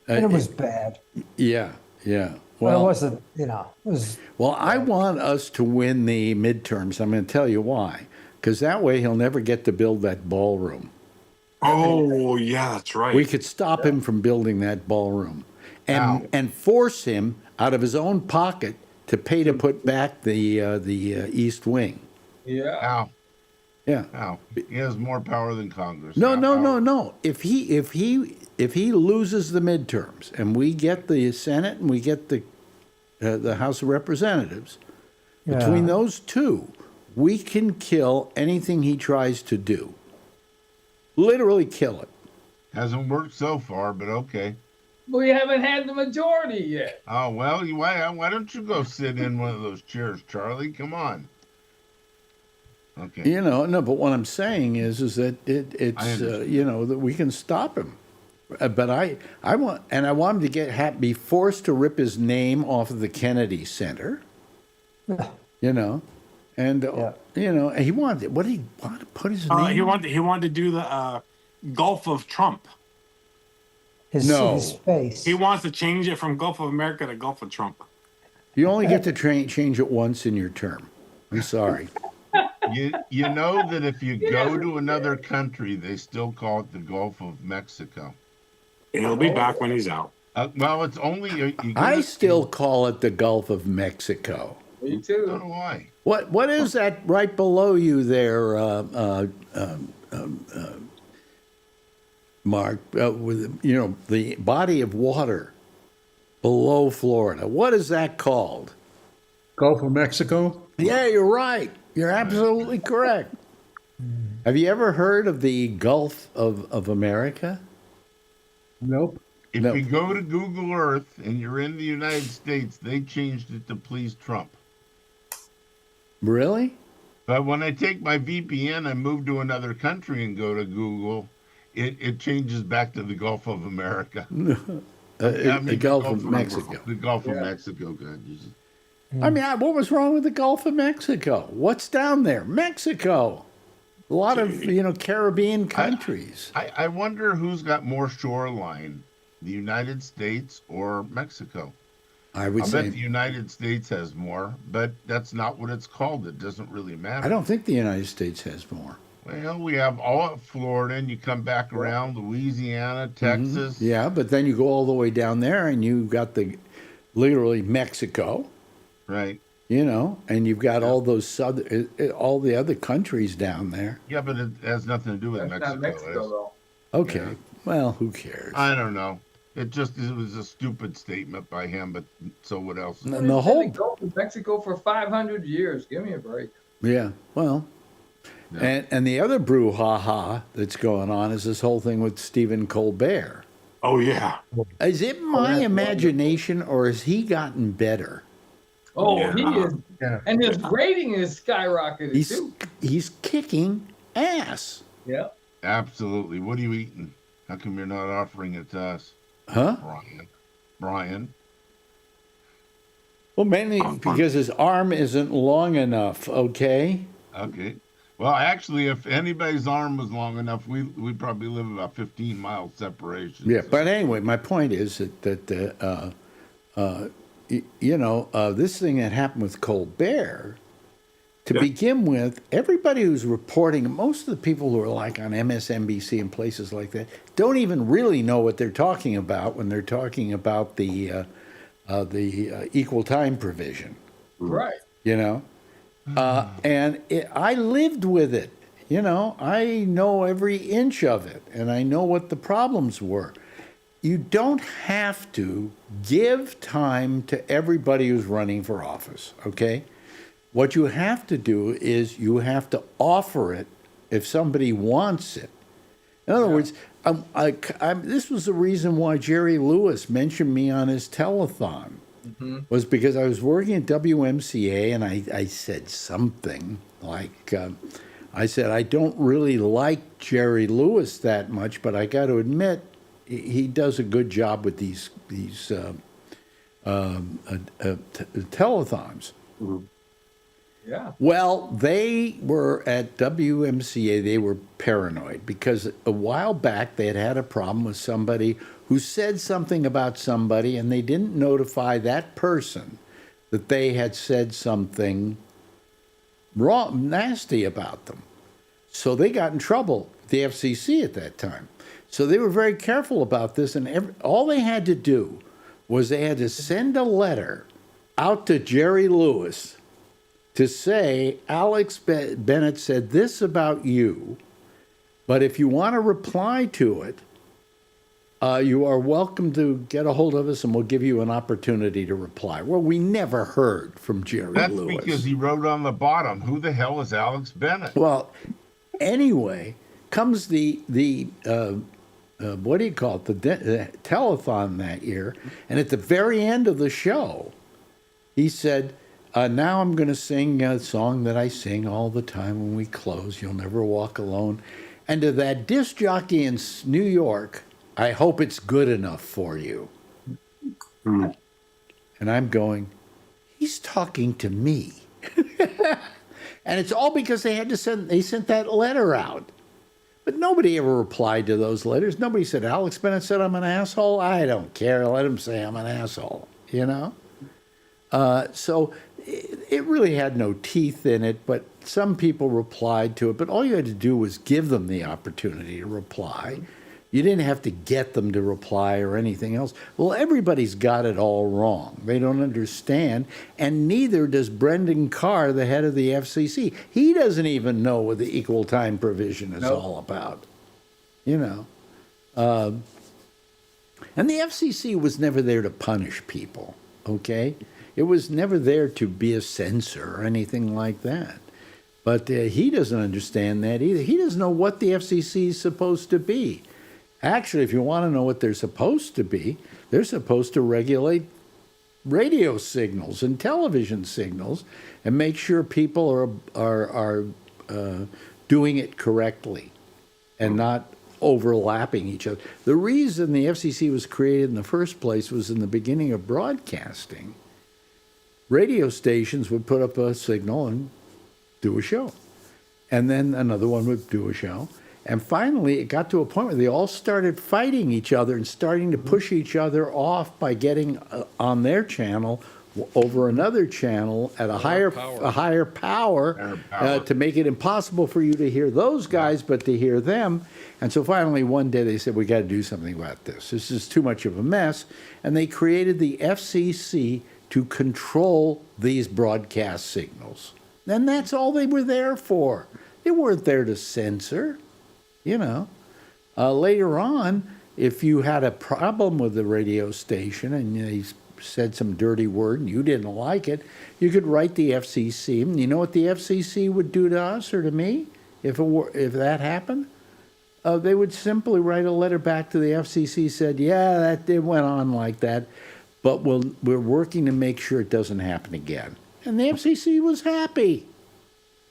And it was bad. Yeah, yeah. Well, it wasn't, it was. Well, I want us to win the midterms. I'm going to tell you why. Because that way he'll never get to build that ballroom. Oh, yeah, that's right. We could stop him from building that ballroom and force him out of his own pocket to pay to put back the East Wing. Yeah. How? Yeah. How? He has more power than Congress. No. If he loses the midterms and we get the Senate and we get the House of Representatives, between those two, we can kill anything he tries to do. Literally kill it. Hasn't worked so far, but okay. We haven't had the majority yet. Oh, well, why don't you go sit in one of those chairs, Charlie? Come on. Okay. No, but what I'm saying is that it's that we can stop him. But I want him to be forced to rip his name off of the Kennedy Center. And he wanted what did he want to put his name? He wanted to do the Gulf of Trump. His face. He wants to change it from Gulf of America to Gulf of Trump. You only get to change it once in your term. I'm sorry. You know that if you go to another country, they still call it the Gulf of Mexico. He'll be back when he's out. Well, it's only. I still call it the Gulf of Mexico. Me too. So do I. What is that right below you there, Mark? With the body of water below Florida. What is that called? Gulf of Mexico? Yeah, you're right. You're absolutely correct. Have you ever heard of the Gulf of America? Nope. If you go to Google Earth and you're in the United States, they changed it to please Trump. Really? But when I take my VPN and move to another country and go to Google, it changes back to the Gulf of America. The Gulf of Mexico. The Gulf of Mexico, God. I mean, what was wrong with the Gulf of Mexico? What's down there? Mexico. A lot of, Caribbean countries. I wonder who's got more shoreline, the United States or Mexico. I would bet say the United States has more, but that's not what it's called. It doesn't really matter. I don't think the United States has more. Well, we have all of Florida, and you come back around Louisiana, Texas. Mm-hmm. Yeah, but then you go all the way down there, and you've got literally Mexico. Right. And you've got all all the other countries down there. Yeah, but it has nothing to do with Mexico. Not Mexico, though. Okay. Yeah. Well, who cares? I don't know. It was a stupid statement by him, but so what else? And the whole Gulf of Mexico for 500 years. Give me a break. Yeah. Well. Yeah. And the other brouhaha that's going on is this whole thing with Stephen Colbert. Oh yeah. Is it my imagination, or has he gotten better? Oh, yeah. He is. Yeah. And his rating is skyrocketed too. He's kicking ass. Yeah. Absolutely. What are you eating? How come you're not offering it to us? Huh? Brian. Well, mainly because his arm isn't long enough, okay? Okay. Well, actually, if anybody's arm was long enough, we probably live about 15 miles separation. Yeah, so. But anyway, my point is that this thing that happened with Colbert, to begin with, everybody who's reporting, most of the people who are like on MSNBC and places like that, don't even really know what they're talking about when they're talking about the equal time provision. Right. I lived with it. I know every inch of it, and I know what the problems were. You don't have to give time to everybody who's running for office, okay? What you have to do is you have to offer it if somebody wants it. In other words, this was the reason why Jerry Lewis mentioned me on his telethon, was because I was working at WMCA and I said something like, I said, I don't really like Jerry Lewis that much, but I got to admit, he does a good job with these telethons. Yeah. Well, they were at WMCA, they were paranoid because a while back they had a problem with somebody who said something about somebody and they didn't notify that person that they had said something wrong, nasty about them. So they got in trouble, the FCC at that time. So they were very careful about this, and all they had to do was they had to send a letter out to Jerry Lewis to say, Alex Bennett said this about you, but if you want to reply to it, you are welcome to get a hold of us and we'll give you an opportunity to reply. Well, we never heard from Jerry Lewis. That's because he wrote on the bottom, who the hell is Alex Bennett? Well, anyway, comes the what do you call it, the telethon that year, and at the very end of the show, he said, now I'm going to sing a song that I sing all the time when we close, You'll Never Walk Alone. And to that disc jockey in New York, I hope it's good enough for you. And I'm going, he's talking to me. And it's all because they sent that letter out. But nobody ever replied to those letters. Nobody said, Alex Bennett said I'm an asshole. I don't care. Let him say I'm an asshole, you know? So it really had no teeth in it, but some people replied to it. But all you had to do was give them the opportunity to reply. You didn't have to get them to reply or anything else. Well, everybody's got it all wrong. They don't understand, and neither does Brendan Carr, the head of the FCC. He doesn't even know what the equal time provision is all about, you know. And the FCC was never there to punish people, okay? It was never there to be a censor or anything like that. But he doesn't understand that either. He doesn't know what the FCC is supposed to be. Actually, if you want to know what they're supposed to be, they're supposed to regulate radio signals and television signals and make sure people are doing it correctly and not overlapping each other. The reason the FCC was created in the first place was in the beginning of broadcasting. Radio stations would put up a signal and do a show. And then another one would do a show. And finally, it got to a point where they all started fighting each other and starting to push each other off by getting on their channel over another channel at a higher power to make it impossible for you to hear those guys, but to hear them. And so finally, one day they said, we got to do something about this. This is too much of a mess. And they created the FCC to control these broadcast signals. And that's all they were there for. They weren't there to censor. You know, later on, if you had a problem with the radio station and they said some dirty word and you didn't like it, you could write the FCC. And you know what the FCC would do to us or to me if that happened? They would simply write a letter back to the FCC, said, yeah, it went on like that, but we're working to make sure it doesn't happen again. And the FCC was happy.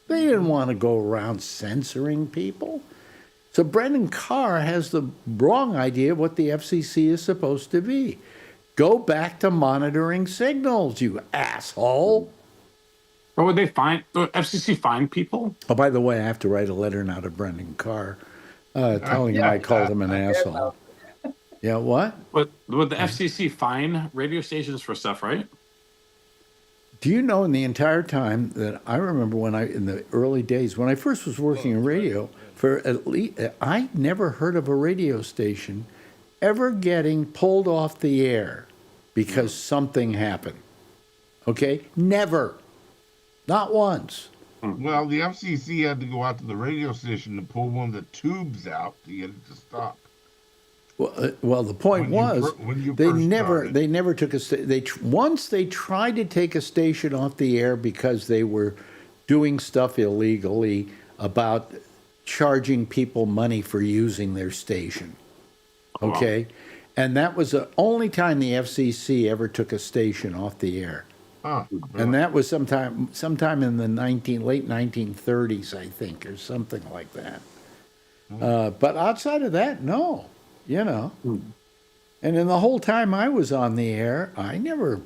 They didn't want to go around censoring people. So Brendan Carr has the wrong idea of what the FCC is supposed to be. Go back to monitoring signals, you asshole. Or would they FCC find people? Oh, by the way, I have to write a letter now to Brendan Carr telling him I called him an asshole. Yeah, what? Would the FCC fine radio stations for stuff, right? Do you know in the entire time that I remember in the early days, when I first was working in radio, for at least, I never heard of a radio station ever getting pulled off the air because something happened. Okay? Never. Not once. Well, the FCC had to go out to the radio station to pull one of the tubes out to get it to stop. Well, the point was they never took once they tried to take a station off the air because they were doing stuff illegally about charging people money for using their station. Okay, and that was the only time the FCC ever took a station off the air. And that was sometime in the late 1930s, I think, or something like that. But outside of that, no, And in the whole time I was on the air, I never,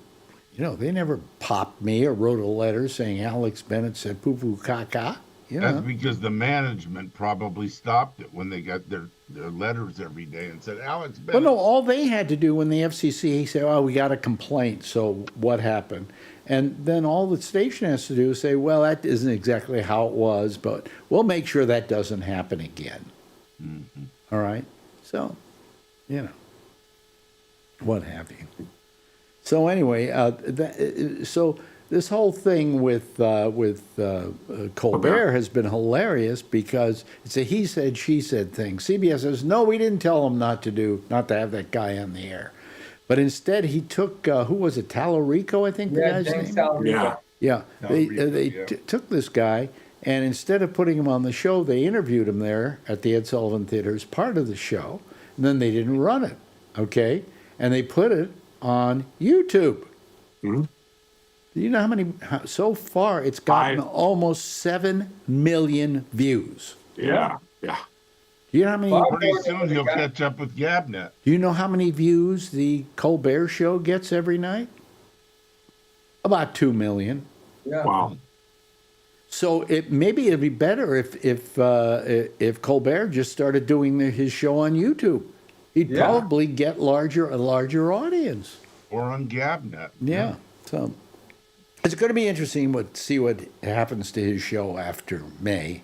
they never popped me or wrote a letter saying Alex Bennett said poo-poo caca. That's because the management probably stopped it when they got their letters every day and said, Alex Bennett. Well, no, all they had to do when the FCC said, oh, we got a complaint, so what happened? And then all the station has to do is say, well, that isn't exactly how it was, but we'll make sure that doesn't happen again. Mm-hmm. All right? So, what have you. So anyway, so this whole thing with Colbert has been hilarious because it's a he said, she said thing. CBS says, no, we didn't tell him not to have that guy on the air. But instead he took, who was it, Tallarico, I think the guy's James name? Tallarico. Yeah. They took this guy, and instead of putting him on the show, they interviewed him there at the Ed Sullivan Theater as part of the show, and then they didn't run it, okay? And they put it on YouTube. Mm-hmm. Do you know so far it's gotten almost 7 million views. Yeah. Do you know how many? Pretty soon he'll catch up with Gabnet. Do you know how many views the Colbert Show gets every night? About 2 million. Yeah. Wow. So maybe it'd be better if Colbert just started doing his show on YouTube. He'd probably get a larger audience. Or on Gabnet. Yeah. So it's going to be interesting to see what happens to his show after May.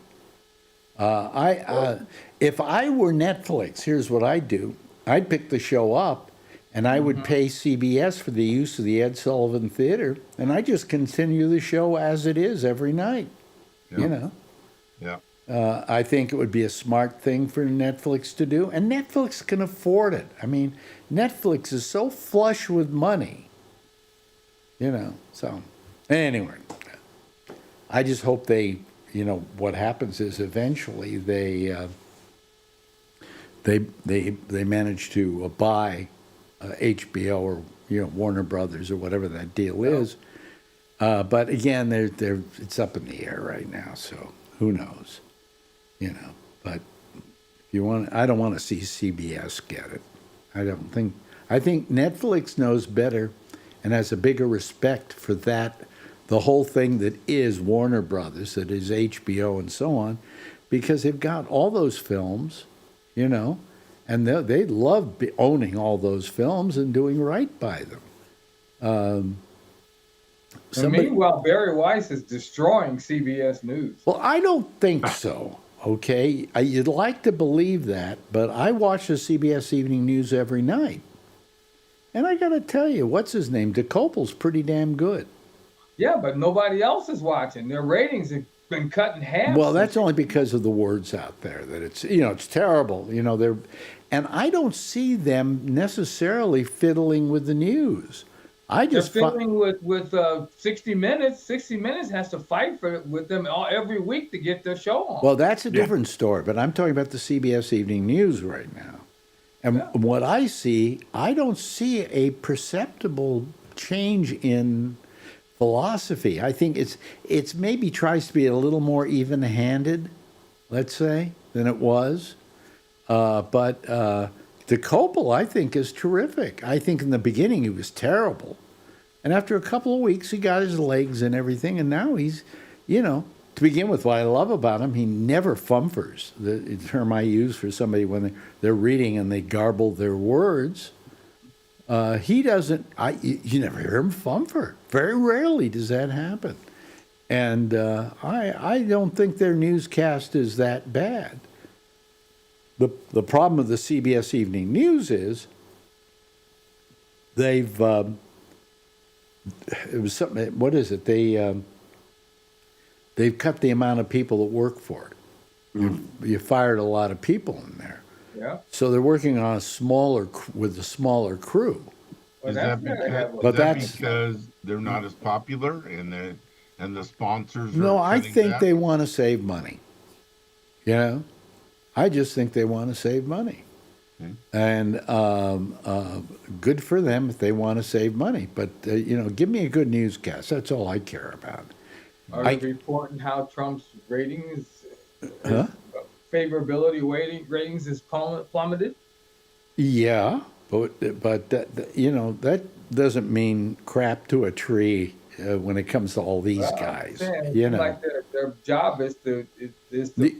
If I were Netflix, here's what I'd do. I'd pick the show up, and I would pay CBS for the use of the Ed Sullivan Theater, and I just continue the show as it is every night. Yeah. I think it would be a smart thing for Netflix to do, and Netflix can afford it. I mean, Netflix is so flush with money, So, anyway, I just hope they, what happens is eventually they manage to buy HBO or Warner Brothers or whatever that deal is. But again, it's up in the air right now, so who knows? But I don't want to see CBS get it. I think Netflix knows better and has a bigger respect for that, the whole thing that is Warner Brothers, that is HBO and so on, because they've got all those films, and they love owning all those films and doing right by them. Meanwhile, Barry Weiss is destroying CBS News. Well, I don't think so. Okay, you'd like to believe that, but I watch the CBS Evening News every night, and I got to tell you, what's his name? DeCopel's pretty damn good. Yeah, but nobody else is watching. Their ratings have been cut in half. Well, that's only because of the words out there that it's terrible. And I don't see them necessarily fiddling with the news. They're fiddling with 60 Minutes. 60 Minutes has to fight with them every week to get their show on. Well, that's a different story, but I'm talking about the CBS Evening News right now. And what I see, I don't see a perceptible change in philosophy. I think it's maybe tries to be a little more even-handed, let's say, than it was. But DeCopel, I think, is terrific. I think in the beginning he was terrible. And after a couple of weeks, he got his legs and everything. And now he's, to begin with, what I love about him, he never fumfers, the term I use for somebody when they're reading and they garble their words. He doesn't, you never hear him fumfer. Very rarely does that happen. And I don't think their newscast is that bad. The problem with the CBS Evening News is they've it was something. What is it? They've cut the amount of people that work for it. You fired a lot of people in there. Yeah. So they're working on with a smaller crew. Is that because they're not as popular and the sponsors? No, are I think back? they want to save money. You know, I just think they want to save money. And good for them if they want to save money. But, give me a good newscast. That's all I care about. Are they reporting how Trump's ratings, favorability ratings is plummeted? Yeah, but that doesn't mean crap to a tree when it comes to all these guys. Like their job is to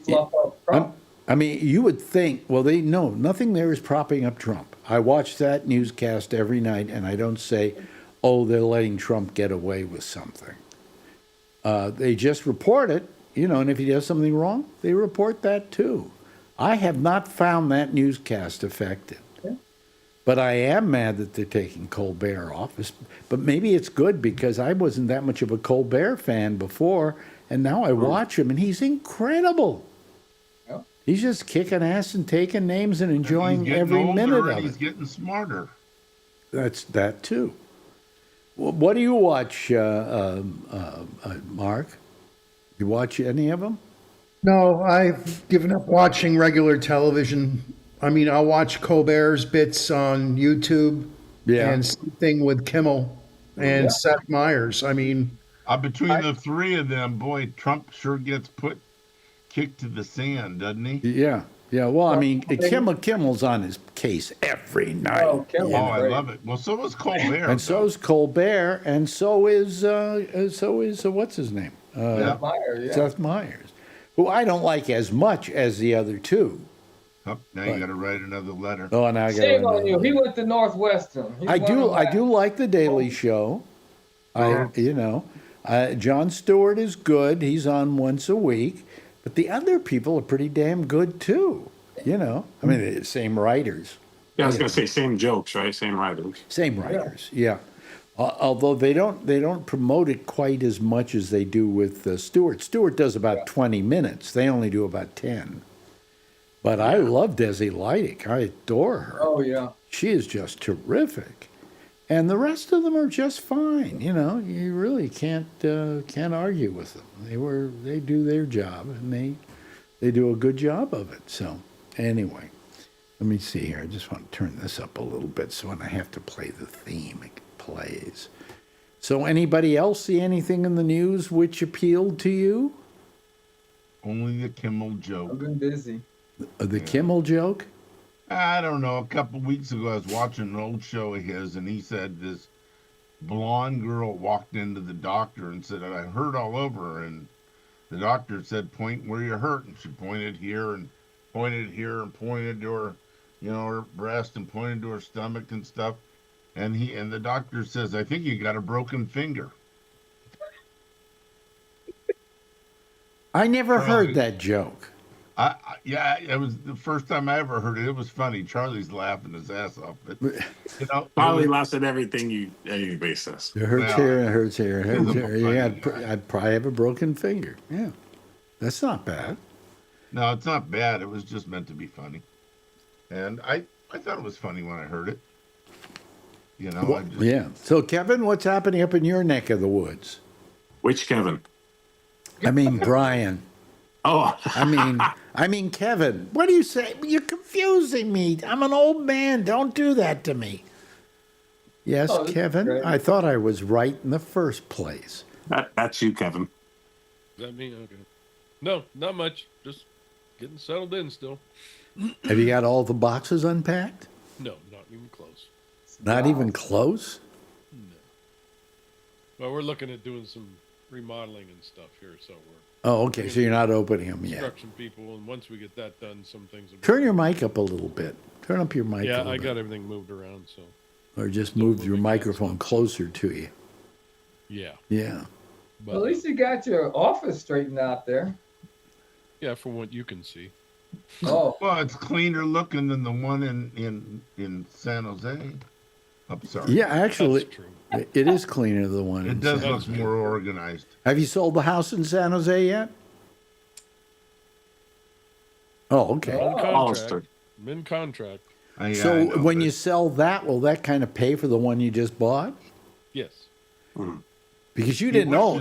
fluff up Trump. I mean, you would think, well, nothing there is propping up Trump. I watch that newscast every night, and I don't say, oh, they're letting Trump get away with something. They just report it, and if he does something wrong, they report that too. I have not found that newscast effective. But I am mad that they're taking Colbert off. But maybe it's good because I wasn't that much of a Colbert fan before, and now I watch him, and he's incredible. He's just kicking ass and taking names and enjoying every minute of it. He's getting smarter. That's that too. What do you watch, Mark? You watch any of them? No, I've given up watching regular television. I mean, I'll watch Colbert's bits on YouTube. Yeah. And same thing with Kimmel and Seth Meyers. I mean, between the three of them, boy, Trump sure gets kicked to the sand, doesn't he? Yeah. Yeah, well, I mean, Kimmel's on his case every night. Oh, I love it. Well, so is Colbert. And so is Colbert, and so is what's his name? Seth Meyers. Seth Meyers, who I don't like as much as the other two. Oh, now you got to write another letter. Oh, now I got to Shame on you. He went to Northwestern. I do like the Daily Show. Jon Stewart is good. He's on once a week. But the other people are pretty damn good too. I mean, the same writers. Yeah, I was going to say same jokes, right? Same writers. Same writers, yeah. Although they don't promote it quite as much as they do with Stewart. Stewart does about 20 minutes. They only do about 10. But I love Desi Lydic. I adore her. Oh yeah, she is just terrific. And the rest of them are just fine. You really can't argue with them. They do their job, and they do a good job of it. So anyway, let me see here. I just want to turn this up a little bit so when I have to play the theme, it plays. So anybody else see anything in the news which appealed to you? Only the Kimmel joke. I've been busy. The Kimmel joke? I don't know. A couple of weeks ago, I was watching an old show of his, and he said this blonde girl walked into the doctor and said, I hurt all over her. And the doctor said, point where you hurt. And she pointed here and pointed here and pointed to her, her breast and pointed to her stomach and stuff. And the doctor says, I think you got a broken finger. I never heard that joke. It was the first time I ever heard it. It was funny. Charlie's laughing his ass off. But Charlie laughs at everything anybody says. It hurts here, it hurts here, it hurts here. Yeah, I'd probably have a broken finger. Yeah, that's not bad. No, it's not bad. It was just meant to be funny, and I thought it was funny when I heard it. Yeah. So, Kevin, what's happening up in your neck of the woods? Which Kevin? I mean, Brian. Oh, I mean, Kevin. What do you say? You're confusing me. I'm an old man. Don't do that to me. Yes, Kevin. I thought I was right in the first place. That's you, Kevin. Is that me? Okay. No, not much. Just getting settled in still. Have you got all the boxes unpacked? No, not even close. Not even close? No. Well, we're looking at doing some remodeling and stuff here, so we're. Oh, okay. So you're not opening them yet. Construction people, and once we get that done, some things. Turn your mic up a little bit. Turn up your mic. Yeah, I got everything moved around, so. Or just move your microphone closer to you. Yeah. Yeah. But at least you got your office straightened out there. Yeah, from what you can see. Oh, well, it's cleaner looking than the one in San Jose. I'm sorry. Yeah, actually, it is cleaner than the one. It does look more organized. Have you sold the house in San Jose yet? Oh, okay. I'm in contract. So when you sell that, will that kind of pay for the one you just bought? Yes. Because you didn't owe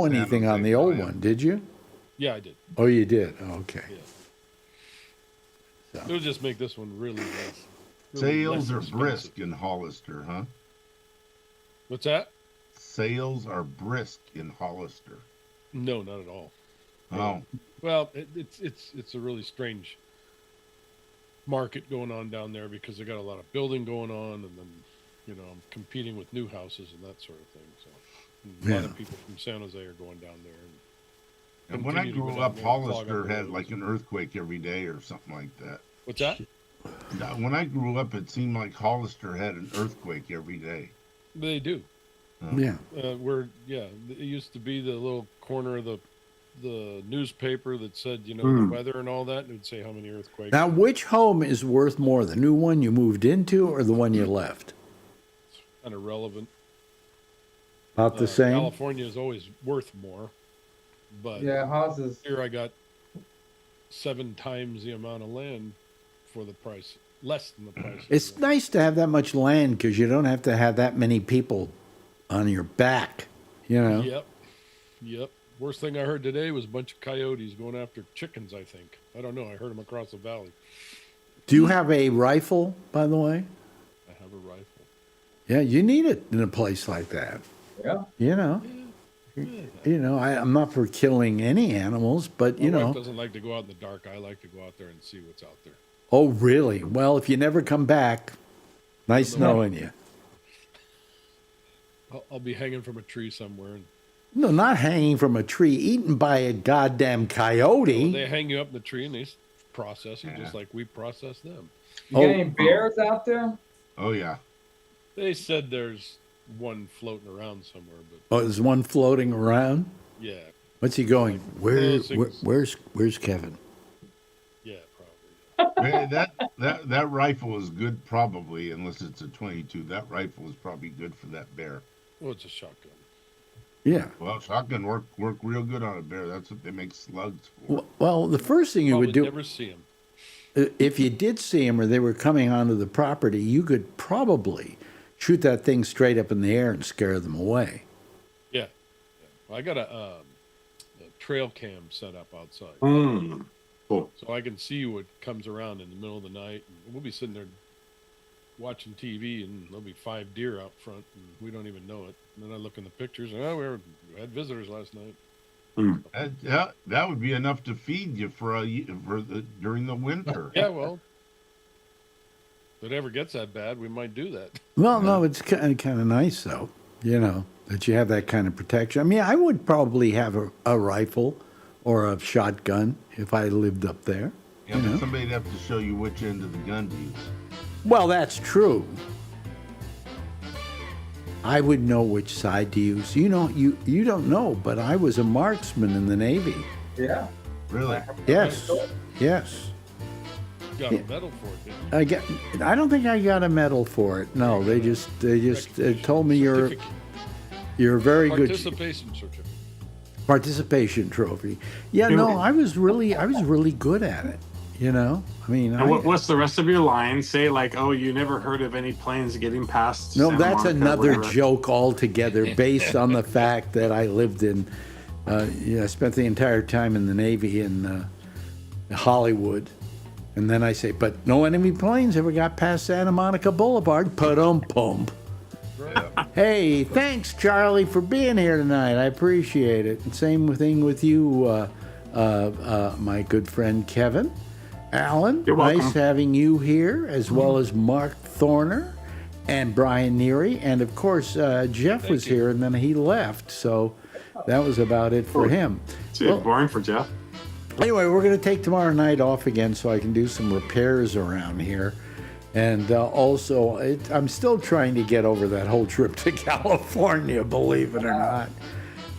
anything on the old one, did you? Yeah, I did. Oh, you did. Oh, okay. Yeah. It'll just make this one really less. Sales are brisk in Hollister, huh? What's that? Sales are brisk in Hollister. No, not at all. Oh. Well, it's a really strange market going on down there because they got a lot of building going on, and then I'm competing with new houses and that sort of thing. So a lot of people from San Jose are going down there. And when I grew up, Hollister had like an earthquake every day or something like that. What's that? When I grew up, it seemed like Hollister had an earthquake every day. They do. Yeah. It used to be the little corner of the newspaper that said, the weather and all that, and it would say how many earthquakes. Now, which home is worth more, the new one you moved into or the one you left? It's kind of relevant. About the same? California is always worth more, but houses. Here I got 7 times the amount of land for the price, less than the price. It's nice to have that much land because you don't have to have that many people on your back, Yep. Worst thing I heard today was a bunch of coyotes going after chickens, I think. I don't know. I heard them across the valley. Do you have a rifle, by the way? I have a rifle. Yeah, you need it in a place like that. Yeah. I'm not for killing any animals, but, My wife doesn't like to go out in the dark. I like to go out there and see what's out there. Oh, really? Well, if you never come back, nice knowing you. I'll be hanging from a tree somewhere. No, not hanging from a tree, eaten by a goddamn coyote. Well, they hang you up in the tree and they process you just like we process them. You got any bears out there? Oh, yeah. They said there's one floating around somewhere, but Oh, there's one floating around? yeah, What's he going? Where's Kevin? yeah, probably. Man, that rifle is good, probably, unless it's a 22. That rifle is probably good for that bear. Well, it's a shotgun. Yeah. Well, shotgun work real good on a bear. That's what they make slugs for. Well, the first thing you would do, never see them. if you did see them or they were coming onto the property, you could probably shoot that thing straight up in the air and scare them away. Yeah. Well, I got a trail cam set up outside. Cool. So I can see what comes around in the middle of the night. And we'll be sitting there watching TV, and there'll be 5 deer out front, and we don't even know it. And then I look in the pictures, and we had visitors last night. That would be enough to feed you during the winter. Yeah, well, if it ever gets that bad, we might do that. Well, no, it's kind of nice, though, that you have that kind of protection. I mean, I would probably have a rifle or a shotgun if I lived up there. Yeah, but somebody'd have to show you which end of the gun to use. Well, that's true. I would know which side to use. You don't know, but I was a marksman in the Navy. Yeah. Really? Yes. Yes. You got a medal for it, didn't you? I don't think I got a medal for it. No, they just told me you're a very good participation certificate. Participation trophy. Yeah, no, I was really good at it. I mean, what's the rest of your line? Say like, oh, you never heard of any planes getting past? No, Santa that's Monica, another whatever. joke altogether, based on the fact that I lived in. I spent the entire time in the Navy in Hollywood, and then I say, but no enemy planes ever got past Santa Monica Boulevard. Pump. Hey, thanks, Charlie, for being here tonight. I appreciate it. And same thing with you, my good friend Kevin. Alan, You're welcome. nice having you here, as well as Mark Thorner and Brian Neary. And, of course, Jeff was here, and then he left. So that was about it for him. It's boring for Jeff. Anyway, we're going to take tomorrow night off again so I can do some repairs around here. And also, I'm still trying to get over that whole trip to California, believe it or not.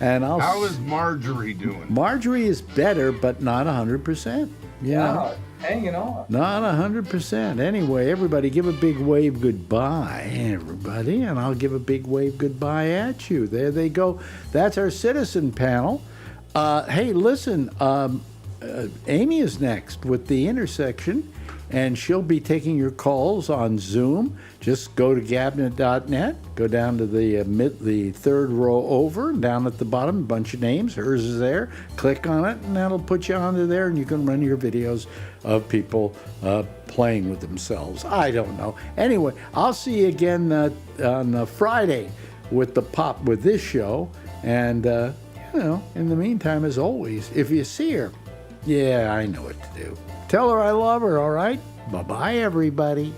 And How is Marjorie doing? Marjorie is better, but not 100%. Yeah. Hanging on. Not 100%. Anyway, everybody give a big wave goodbye, everybody. And I'll give a big wave goodbye at you. There they go. That's our citizen panel. Hey, listen, Amy is next with The Intersection, and she'll be taking your calls on Zoom. Just go to gabnet.net, go down to the third row over, down at the bottom, a bunch of names. Hers is there. Click on it, and that'll put you onto there, and you can run your videos of people playing with themselves. I don't know. Anyway, I'll see you again on Friday with this show. And, in the meantime, as always, if you see her, yeah, I know what to do. Tell her I love her, all right? Bye-bye, everybody.